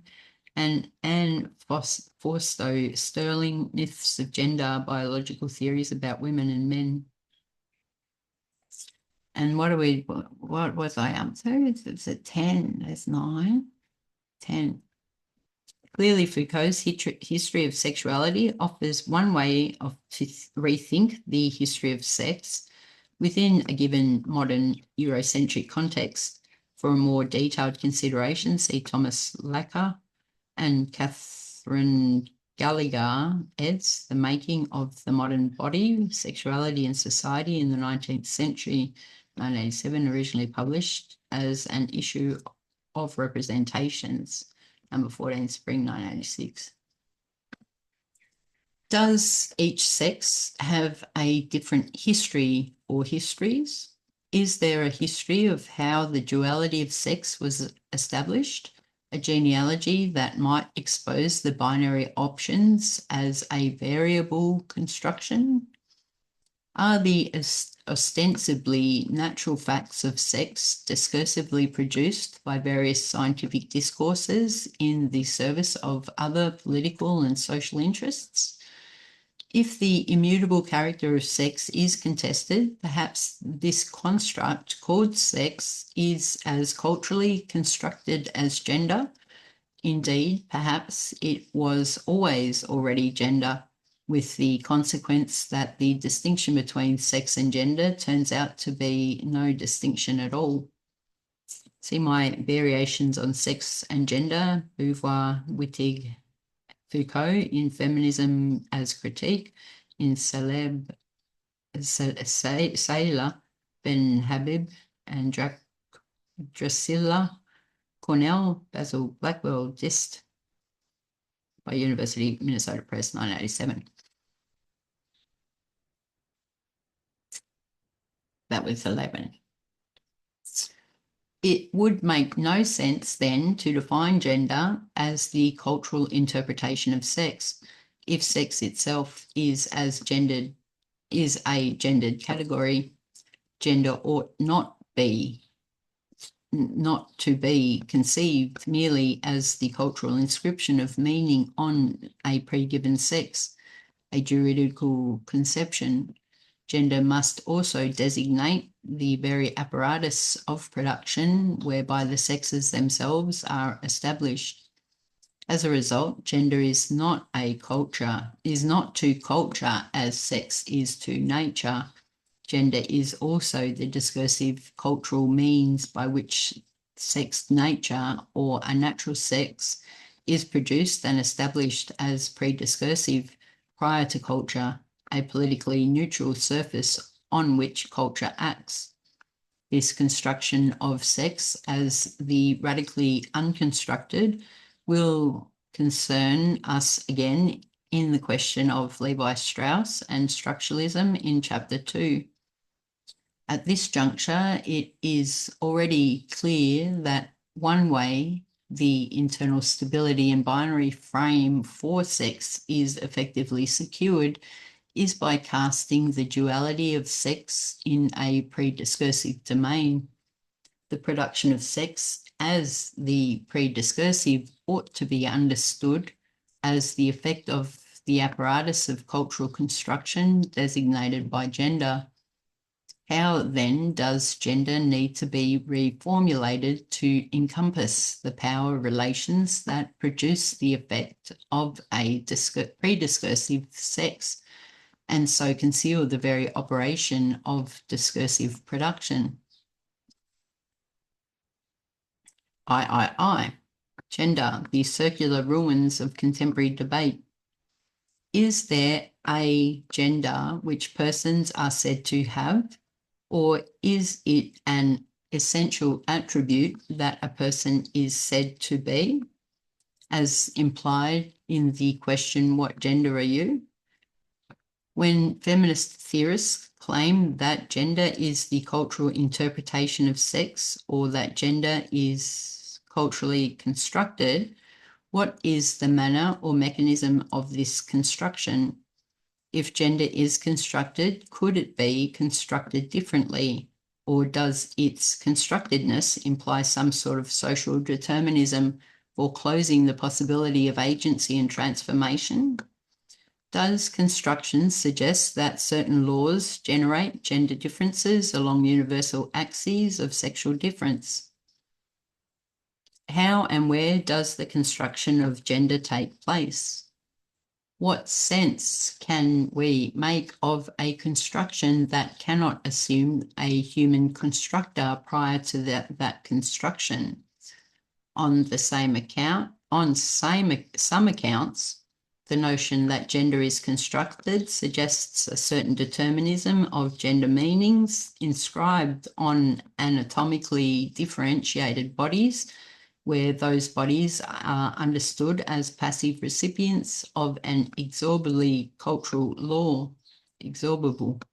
and Anne Forstow Sterling, Myths of Gender, Biological Theories about Women and Men. And what was I up to? It's at 10, there's 9, 10. Clearly, Foucault's history of sexuality offers one way to rethink the history of sex, Within a given modern Eurocentric context, for a more detailed consideration, see Thomas Lacker and Catherine Gallagher eds The Making of the Modern Body, Sexuality and Society in the 19th Century, 1987, originally published as an issue of Representations, number 14, spring 1986. Does each sex have a different history or histories? Is there a history of how the duality of sex was established? A genealogy that might expose the binary options as a variable construction? Are the ostensibly natural facts of sex discursively produced by various scientific discourses in the service of other political and social interests? If the immutable character of sex is contested, perhaps this construct called sex is as culturally constructed as gender. Indeed, perhaps it was always already gender, with the consequence that the distinction between sex and gender turns out to be no distinction at all. See my variations on sex and gender, Beauvoir, Wittig, Foucault, in Feminism as Critique, in Saylor, Ben Habib, and Drusilla, Cornell, Basil Blackwell, Dist, by University Minnesota Press, 1987. That was 11. It would make no sense then to define gender as the cultural interpretation of sex, if sex itself is a gendered category. Gender ought not to be conceived merely as the cultural inscription of meaning on a pre-given sex, a juridical conception. Gender must also designate the very apparatus of production whereby the sexes themselves are established. As a result, gender is not to culture as sex is to nature. Gender is also the discursive cultural means by which sex nature, or a natural sex, is produced and established as pre-discursive prior to culture, a politically neutral surface on which culture acts. This construction of sex as the radically unconstructed will concern us again in the question of Levi-Strauss and structuralism in Chapter 2. At this juncture, it is already clear that one way the internal stability and binary frame for sex is effectively secured is by casting the duality of sex in a pre-discursive domain. The production of sex as the pre-discursive ought to be understood as the effect of the apparatus of cultural construction designated by gender. How then does gender need to be reformulated to encompass the power relations that produce the effect of a pre-discursive sex, and so conceal the very operation of discursive production? Gender, the circular ruins of contemporary debate. Is there a gender which persons are said to have, or is it an essential attribute that a person is said to be, as implied in the question, what gender are you? When feminist theorists claim that gender is the cultural interpretation of sex, or that gender is culturally constructed, what is the manner or mechanism of this construction? If gender is constructed, could it be constructed differently? Or does its constructedness imply some sort of social determinism foreclosing the possibility of agency and transformation? Does construction suggest that certain laws generate gender differences along universal axes of sexual difference? How and where does the construction of gender take place? What sense can we make of a construction that cannot assume a human constructor prior to that construction? On some accounts, the notion that gender is constructed suggests a certain determinism of gender meanings inscribed on anatomically differentiated bodies, where those bodies are understood as passive recipients of an exorbitantly cultural law. Exorbitant.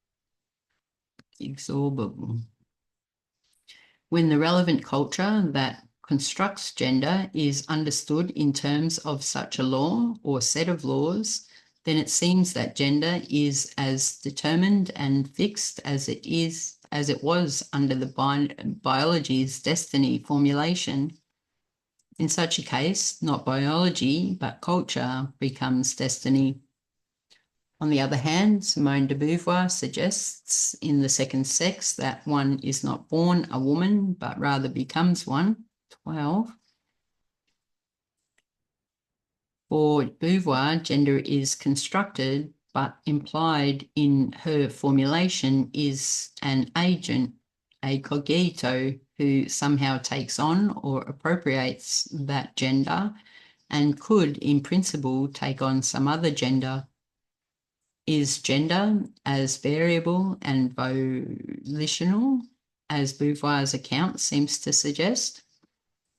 When the relevant culture that constructs gender is understood in terms of such a law or set of laws, then it seems that gender is as determined and fixed as it was under the biology's destiny formulation. In such a case, not biology, but culture becomes destiny. On the other hand, Simone de Beauvoir suggests in The Second Sex that one is not born a woman, but rather becomes one. 12. For Beauvoir, gender is constructed, but implied in her formulation is an agent, a cogito, who somehow takes on or appropriates that gender and could, in principle, take on some other gender. Is gender as variable and volitional as Beauvoir's account seems to suggest?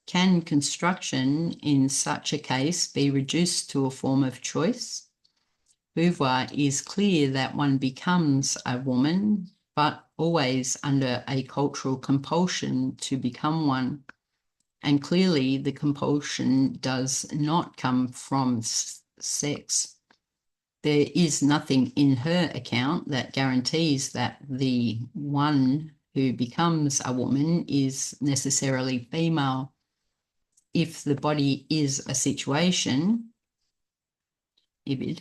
Can construction in such a case be reduced to a form of choice? Beauvoir is clear that one becomes a woman, but always under a cultural compulsion to become one. And clearly the compulsion does not come from sex. There is nothing in her account that guarantees that the one who becomes a woman is necessarily female. If the body is a situation, ibid,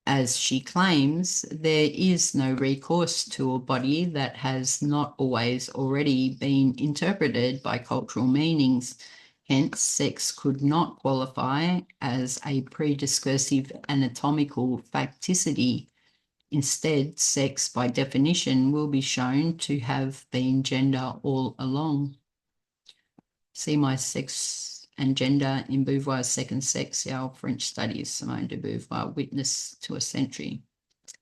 as she claims, there is no recourse to a body that has not always already been interpreted by cultural meanings. Hence, sex could not qualify as a prediscursive anatomical facticity. Instead, sex, by definition, will be shown to have been gender all along. See my Sex and Gender in Beauvoir's Second Sex, Yale French Studies, Simone de Beauvoir, Witness to a Century,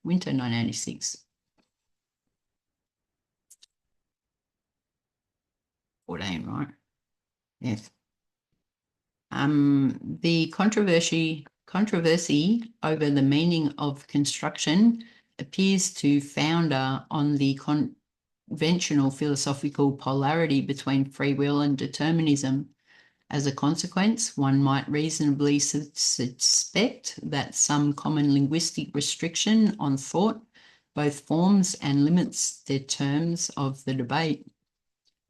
Winter 1986. 14, right? Yes. The controversy over the meaning of construction appears to founder on the conventional philosophical polarity between free will and determinism. As a consequence, one might reasonably suspect that some common linguistic restriction on thought both forms and limits the terms of the debate,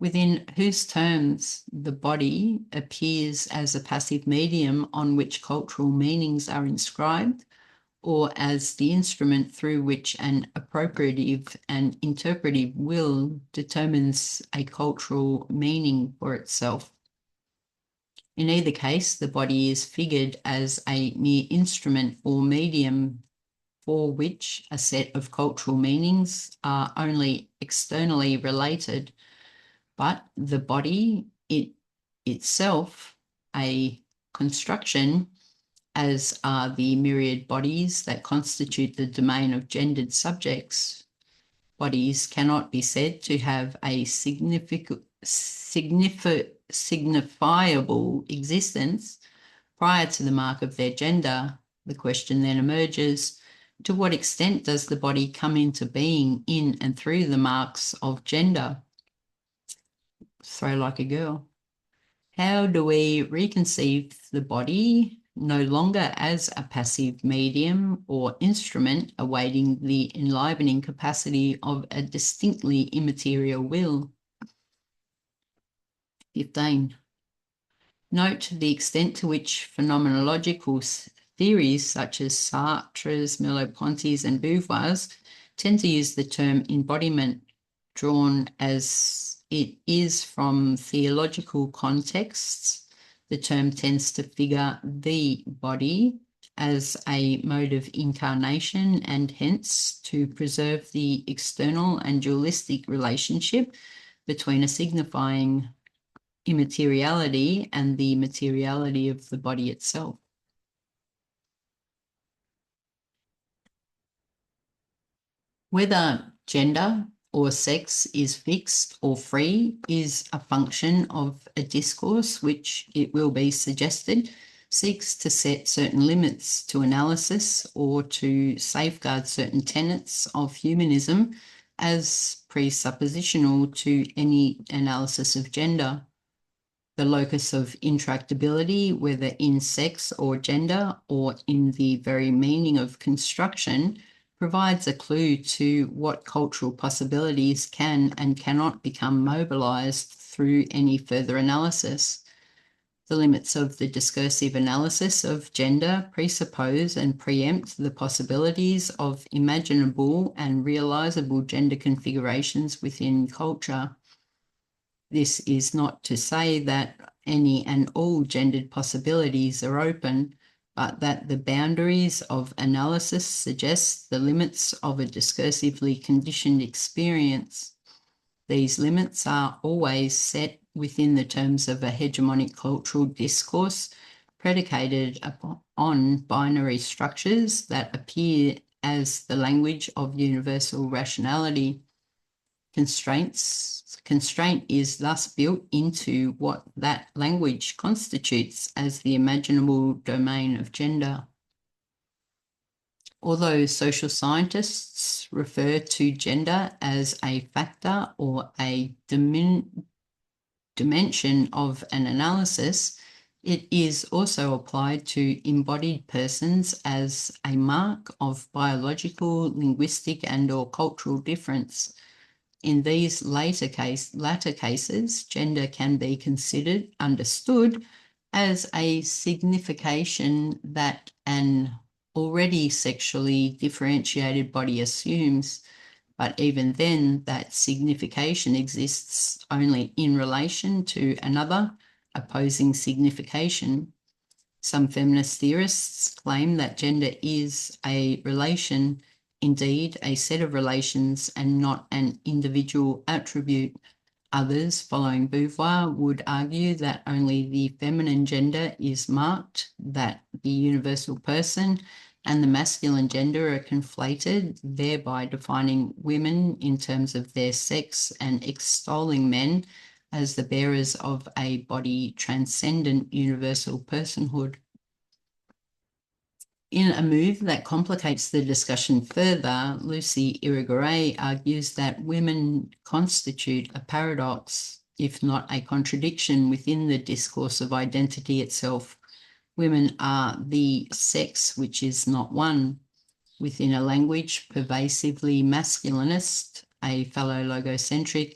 within whose terms the body appears as a passive medium on which cultural meanings are inscribed, or as the instrument through which an appropriative and interpretive will determines a cultural meaning for itself. In either case, the body is figured as a mere instrument or medium for which a set of cultural meanings are only externally related, but the body itself a construction, as are the myriad bodies that constitute the domain of gendered subjects. Bodies cannot be said to have a signifiable existence prior to the mark of their gender. The question then emerges, to what extent does the body come into being in and through the marks of gender? Throw like a girl. How do we reconceive the body no longer as a passive medium or instrument awaiting the enlivening capacity of a distinctly immaterial will? 15. Note the extent to which phenomenological theories such as Sartre's, Merleau-Ponty's and Beauvoir's tend to use the term embodiment, drawn as it is from theological contexts. The term tends to figure the body as a mode of incarnation, and hence to preserve the external and dualistic relationship between a signifying immateriality and the materiality of the body itself. Whether gender or sex is fixed or free is a function of a discourse which, it will be suggested, seeks to set certain limits to analysis or to safeguard certain tenets of humanism as presuppositional to any analysis of gender. The locus of intractability, whether in sex or gender or in the very meaning of construction, provides a clue to what cultural possibilities can and cannot become mobilised through any further analysis. The limits of the discursive analysis of gender presuppose and preempt the possibilities of imaginable and realisable gender configurations within culture. This is not to say that any and all gendered possibilities are open, but that the boundaries of analysis suggest the limits of a discursively conditioned experience. These limits are always set within the terms of a hegemonic cultural discourse predicated on binary structures that appear as the language of universal rationality. Constraint is thus built into what that language constitutes as the imaginable domain of gender. Although social scientists refer to gender as a factor or a dimension of an analysis, it is also applied to embodied persons as a mark of biological, linguistic, and/or cultural difference. In these latter cases, gender can be understood as a signification that an already sexually differentiated body assumes, but even then, that signification exists only in relation to another opposing signification. Some feminist theorists claim that gender is a relation, indeed a set of relations, and not an individual attribute. Others, following Beauvoir, would argue that only the feminine gender is marked, that the universal person and the masculine gender are conflated, thereby defining women in terms of their sex and extolling men as the bearers of a body transcendent universal personhood. In a move that complicates the discussion further, Lucy Irigaray argues that women constitute a paradox, if not a contradiction, within the discourse of identity itself. Women are the sex which is not one. Within a language pervasively masculinist, a fellow logocentric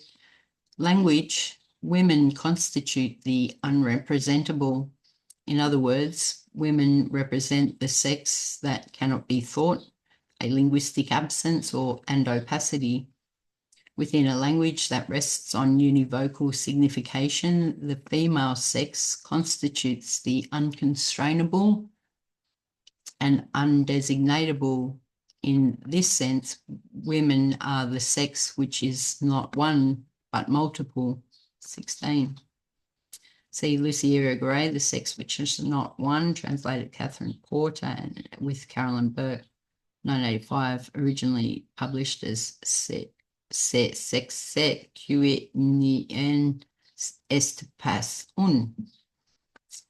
language, women constitute the unrepresentable. In other words, women represent the sex that cannot be thought, a linguistic absence and opacity. Within a language that rests on univocal signification, the female sex constitutes the unconstrainable and undesignatable. In this sense, women are the sex which is not one, but multiple. 16. See Lucy Irigaray, The Sex Which Is Not One, translated Catherine Porter and with Carolyn Burke, 1985, originally published as Sexe que n'y est pas un,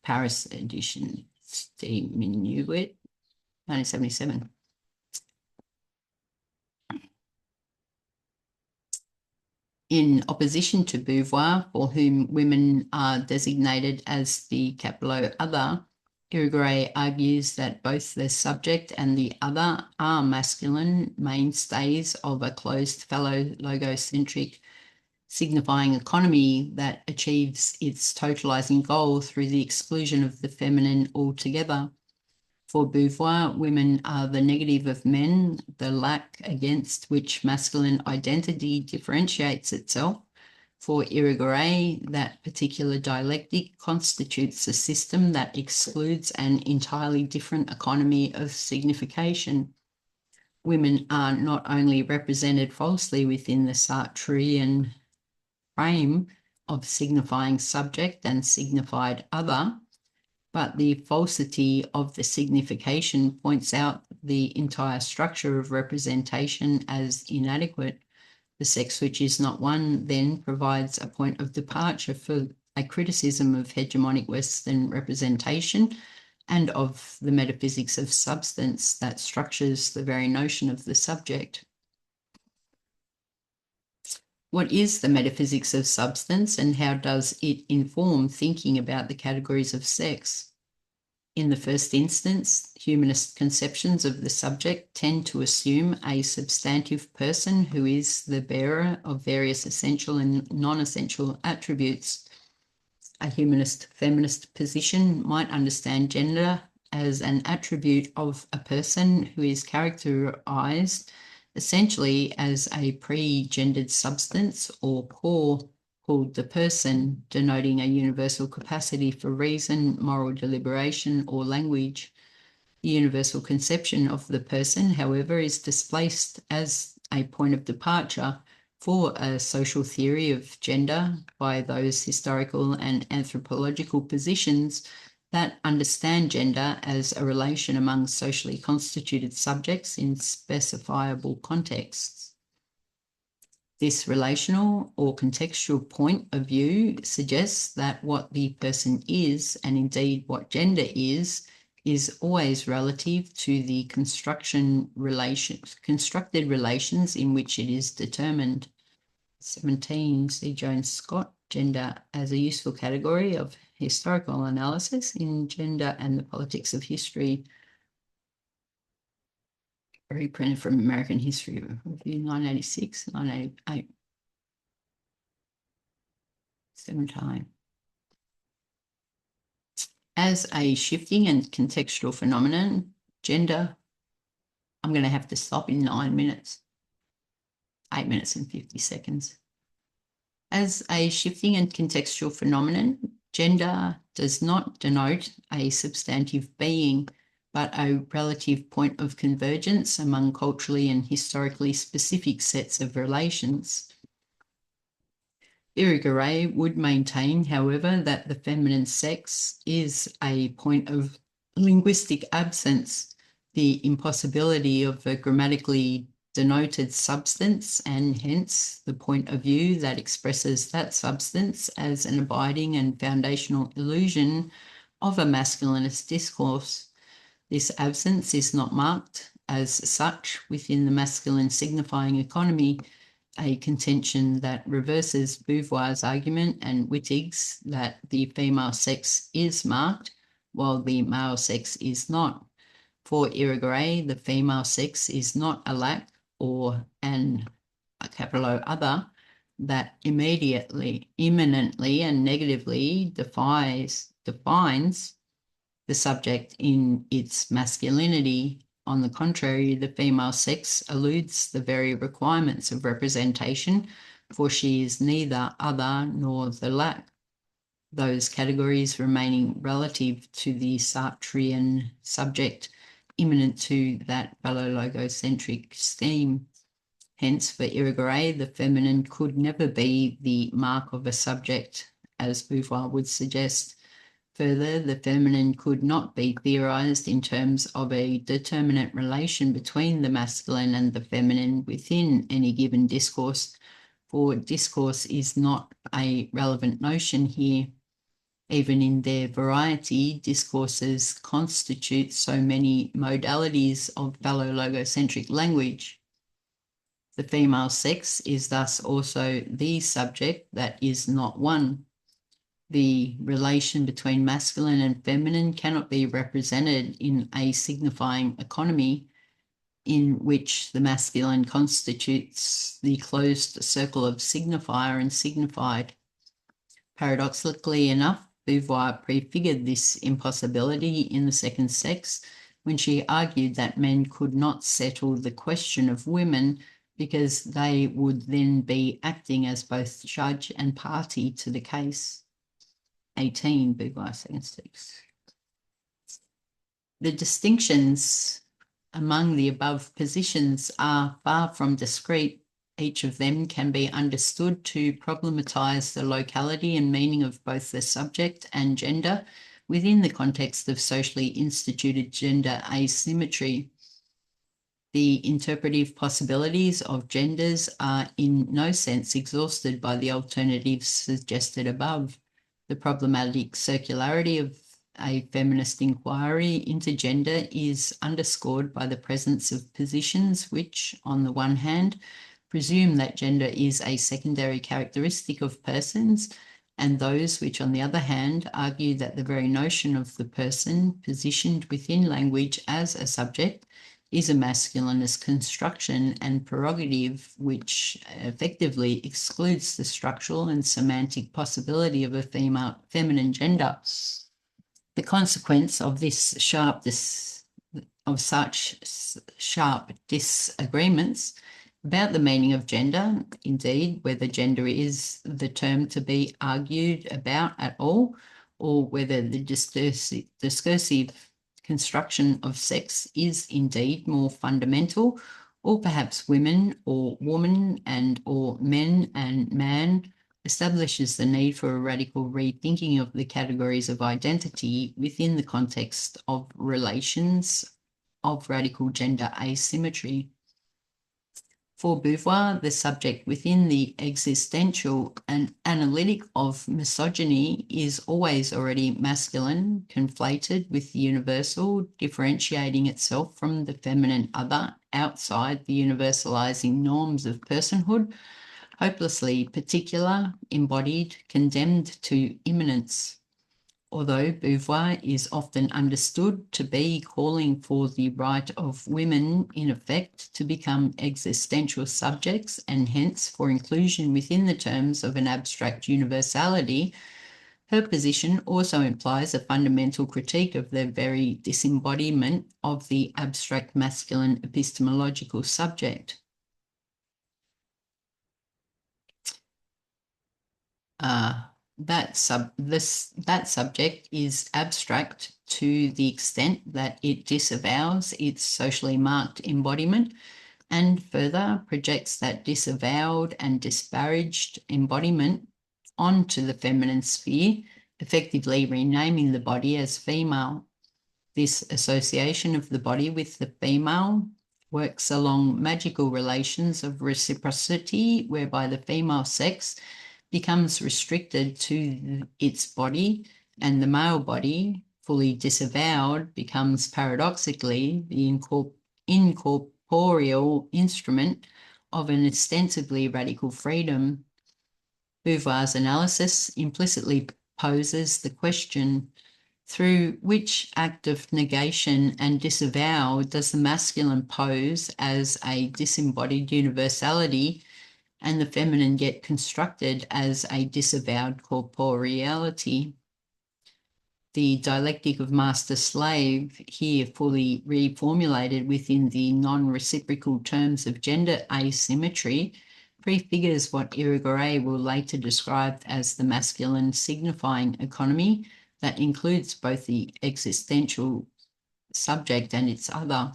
Paris edition, Minuit, 1977. In opposition to Beauvoir, for whom women are designated as the capital other, Irigaray argues that both the subject and the other are masculine mainstays of a closed fellow logocentric signifying economy that achieves its totalizing goal through the exclusion of the feminine altogether. For Beauvoir, women are the negative of men, the lack against which masculine identity differentiates itself, For Irigaray, that particular dialectic constitutes a system that excludes an entirely different economy of signification. Women are not only represented falsely within the Sartrean frame of signifying subject and signified other, but the falsity of the signification points out the entire structure of representation as inadequate. The sex which is not one then provides a point of departure for a criticism of hegemonic Western representation and of the metaphysics of substance that structures the very notion of the subject. What is the metaphysics of substance, and how does it inform thinking about the categories of sex? In the first instance, humanist conceptions of the subject tend to assume a substantive person who is the bearer of various essential and non-essential attributes. A humanist feminist position might understand gender as an attribute of a person who is characterized essentially as a pre-gendered substance or core called the person, denoting a universal capacity for reason, moral deliberation, or language. The universal conception of the person, however, is displaced as a point of departure for a social theory of gender by those historical and anthropological positions that understand gender as a relation among socially constituted subjects in specifiable contexts. This relational or contextual point of view suggests that what the person is, and indeed what gender is always relative to the constructed relations in which it is determined. 17, C. Jones Scott, Gender as a Useful Category of Historical Analysis in Gender and the Politics of History. Reprinted from American History Review, 1986, 1988. 7 times. As a shifting and contextual phenomenon, gender, I'm going to have to stop in 9 minutes, 8 minutes and 50 seconds. As a shifting and contextual phenomenon, gender does not denote a substantive being, but a relative point of convergence among culturally and historically specific sets of relations. Irigaray would maintain, however, that the feminine sex is a point of linguistic absence, the impossibility of a grammatically denoted substance, and hence the point of view that expresses that substance as an abiding and foundational illusion of a masculinist discourse. This absence is not marked as such within the masculine signifying economy, a contention that reverses Beauvoir's argument and Wittig's that the female sex is marked while the male sex is not. For Irigaray, the female sex is not a lack or a capital O other that immediately, imminently and negatively defines the subject in its masculinity. On the contrary, the female sex eludes the very requirements of representation, for she is neither other nor the lack, those categories remaining relative to the Sartrean subject imminent to that phallologocentric scheme. Hence, for Irigaray, the feminine could never be the mark of a subject, as Beauvoir would suggest. Further, the feminine could not be theorized in terms of a determinate relation between the masculine and the feminine within any given discourse, for discourse is not a relevant notion here. Even in their variety, discourses constitute so many modalities of phallologocentric language. The female sex is thus also the subject that is not one. The relation between masculine and feminine cannot be represented in a signifying economy in which the masculine constitutes the closed circle of signifier and signified. Paradoxically enough, Beauvoir prefigured this impossibility in The Second Sex when she argued that men could not settle the question of women because they would then be acting as both judge and party to the case. 18, Beauvoir, second six. The distinctions among the above positions are far from discrete. Each of them can be understood to problematize the locality and meaning of both the subject and gender within the context of socially instituted gender asymmetry. The interpretive possibilities of genders are in no sense exhausted by the alternatives suggested above. The problematic circularity of a feminist inquiry into gender is underscored by the presence of positions which, on the one hand, presume that gender is a secondary characteristic of persons, and those which, on the other hand, argue that the very notion of the person positioned within language as a subject is a masculinist construction and prerogative which effectively excludes the structural and semantic possibility of a feminine gender. The consequence of such sharp disagreements about the meaning of gender, indeed, whether gender is the term to be argued about at all, or whether the discursive construction of sex is indeed more fundamental, or perhaps women or woman and or men and man, establishes the need for a radical rethinking of the categories of identity within the context of relations of radical gender asymmetry. For Beauvoir, the subject within the existential and analytic of misogyny is always already masculine, conflated with the universal, differentiating itself from the feminine other outside the universalizing norms of personhood, hopelessly particular, embodied, condemned to immanence. Although Beauvoir is often understood to be calling for the right of women, in effect, to become existential subjects and hence for inclusion within the terms of an abstract universality, her position also implies a fundamental critique of the very disembodiment of the abstract masculine epistemological subject. That subject is abstract to the extent that it disavows its socially marked embodiment and further projects that disavowed and disparaged embodiment onto the feminine sphere, effectively renaming the body as female. This association of the body with the female works along magical relations of reciprocity, whereby the female sex becomes restricted to its body, and the male body, fully disavowed, becomes paradoxically the incorporeal instrument of an ostensibly radical freedom. Beauvoir's analysis implicitly poses the question, through which act of negation and disavow does the masculine pose as a disembodied universality and the feminine get constructed as a disavowed corporeality? The dialectic of master-slave, here fully reformulated within the non-reciprocal terms of gender asymmetry, prefigures what Irigaray will later describe as the masculine signifying economy that includes both the existential subject and its other.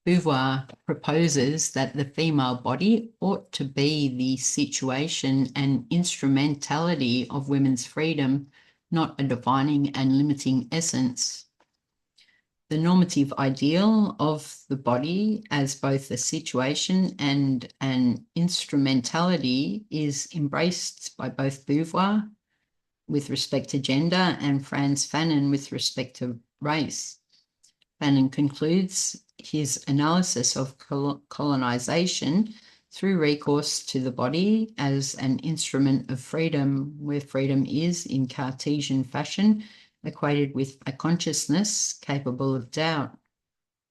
Beauvoir proposes that the female body ought to be the situation and instrumentality of women's freedom, not a defining and limiting essence. The normative ideal of the body as both a situation and an instrumentality is embraced by both Beauvoir with respect to gender and Frantz Fanon with respect to race. Fanon concludes his analysis of colonization through recourse to the body as an instrument of freedom, where freedom is, in Cartesian fashion, equated with a consciousness capable of doubt.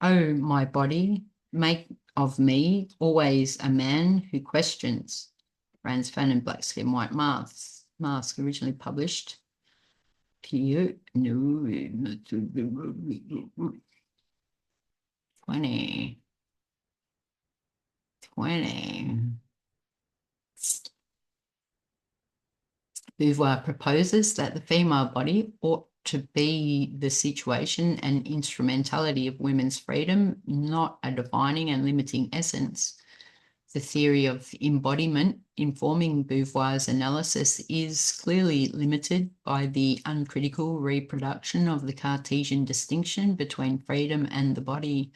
Oh, my body, make of me always a man who questions. Frantz Fanon, Black Skin, White Mask, originally published. 20. 20. Beauvoir proposes that the female body ought to be the situation and instrumentality of women's freedom, not a defining and limiting essence. The theory of embodiment informing Beauvoir's analysis is clearly limited by the uncritical reproduction of the Cartesian distinction between freedom and the body.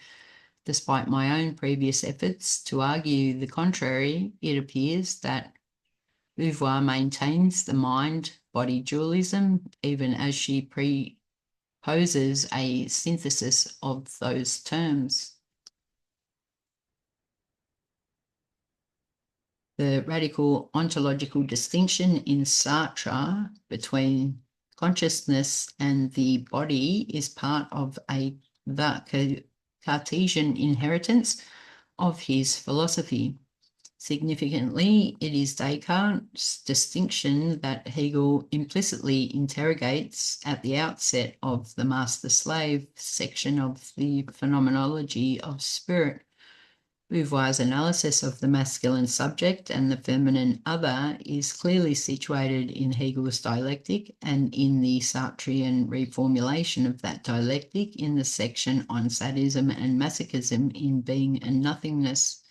Despite my own previous efforts to argue the contrary, it appears that Beauvoir maintains the mind-body dualism, even as she proposes a synthesis of those terms. The radical ontological distinction in Sartre between consciousness and the body is part of the Cartesian inheritance of his philosophy. Significantly, it is Descartes' distinction that Hegel implicitly interrogates at the outset of the master-slave section of the Phenomenology of Spirit. Beauvoir's analysis of the masculine subject and the feminine other is clearly situated in Hegel's dialectic and in the Sartrean reformulation of that dialectic in the section on sadism and masochism in Being and Nothingness.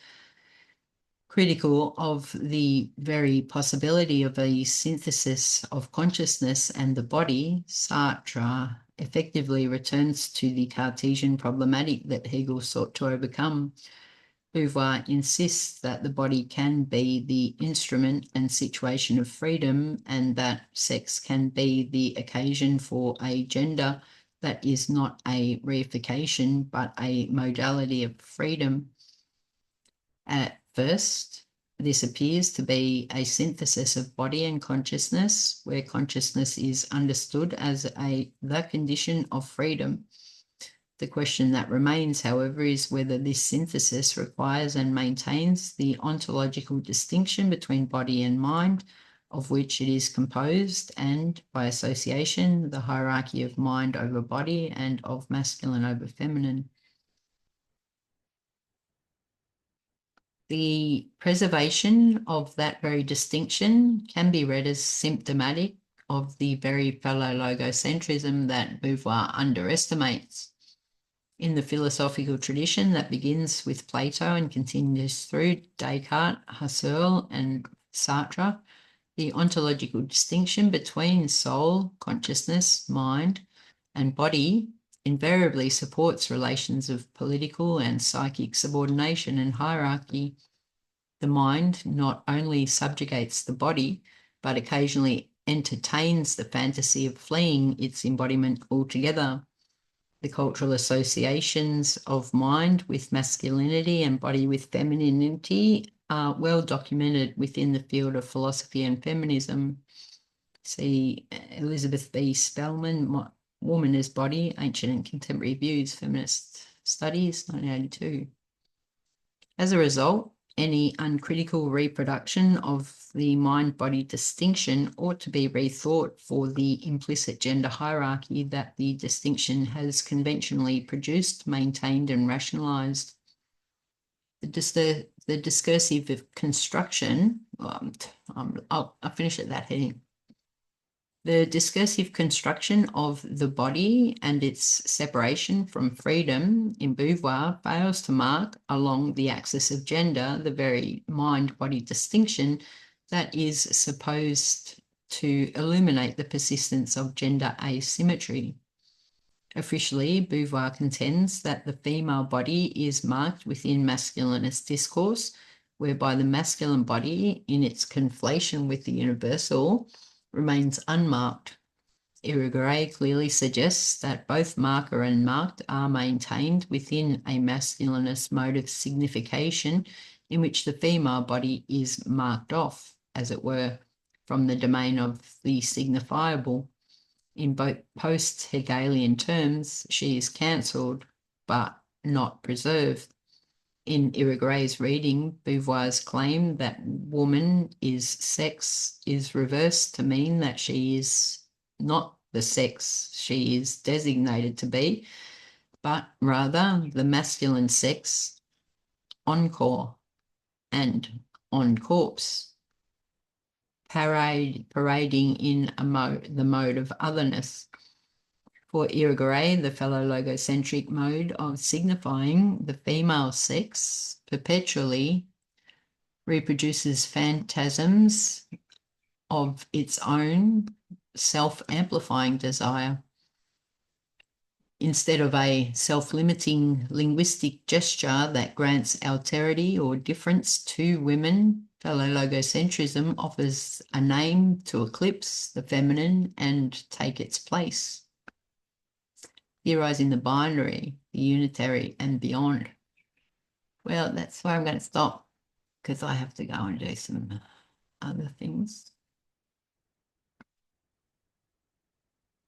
Critical of the very possibility of a synthesis of consciousness and the body, Sartre effectively returns to the Cartesian problematic that Hegel sought to overcome. Beauvoir insists that the body can be the instrument and situation of freedom, and that sex can be the occasion for a gender that is not a reification but a modality of freedom. At first, this appears to be a synthesis of body and consciousness, where consciousness is understood as the condition of freedom. The question that remains, however, is whether this synthesis requires and maintains the ontological distinction between body and mind, of which it is composed, and, by association, the hierarchy of mind over body and of masculine over feminine. The preservation of that very distinction can be read as symptomatic of the very phallologocentrism that Beauvoir underestimates. In the philosophical tradition that begins with Plato and continues through Descartes, Husserl, and Sartre, the ontological distinction between soul, consciousness, mind, and body invariably supports relations of political and psychic subordination and hierarchy. The mind not only subjugates the body, but occasionally entertains the fantasy of fleeing its embodiment altogether. The cultural associations of mind with masculinity and body with femininity are well documented within the field of philosophy and feminism. See Elizabeth B. Spellman, Woman as Body, Ancient and Contemporary Views, Feminist Studies, 1982. As a result, any uncritical reproduction of the mind-body distinction ought to be rethought for the implicit gender hierarchy that the distinction has conventionally produced, maintained, and rationalized. The discursive construction, I'll finish at that heading. The discursive construction of the body and its separation from freedom in Beauvoir fails to mark along the axis of gender the very mind-body distinction that is supposed to illuminate the persistence of gender asymmetry. Officially, Beauvoir contends that the female body is marked within masculinist discourse, whereby the masculine body, in its conflation with the universal, remains unmarked. Irigaray clearly suggests that both marker and marked are maintained within a masculinist mode of signification in which the female body is marked off, as it were, from the domain of the signifiable. In both post-Hegelian terms, she is cancelled, but not preserved. In Irigaray's reading, Beauvoir's claim that woman is sex is reversed to mean that she is not the sex she is designated to be, but rather the masculine sex, encore. and on corpse, parading in the mode of otherness. For Irigaray, the fellow logocentric mode of signifying the female sex perpetually reproduces phantasms of its own self-amplifying desire. Instead of a self-limiting linguistic gesture that grants alterity or difference to women, fellow logocentrism offers a name to eclipse the feminine and take its place, theorizing the binary, the unitary, and beyond. Well, that's where I'm going to stop because I have to go and do some other things.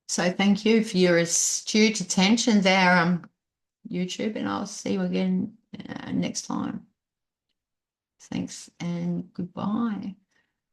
So thank you for your astute attention there on YouTube, and I'll see you again next time. Thanks and goodbye.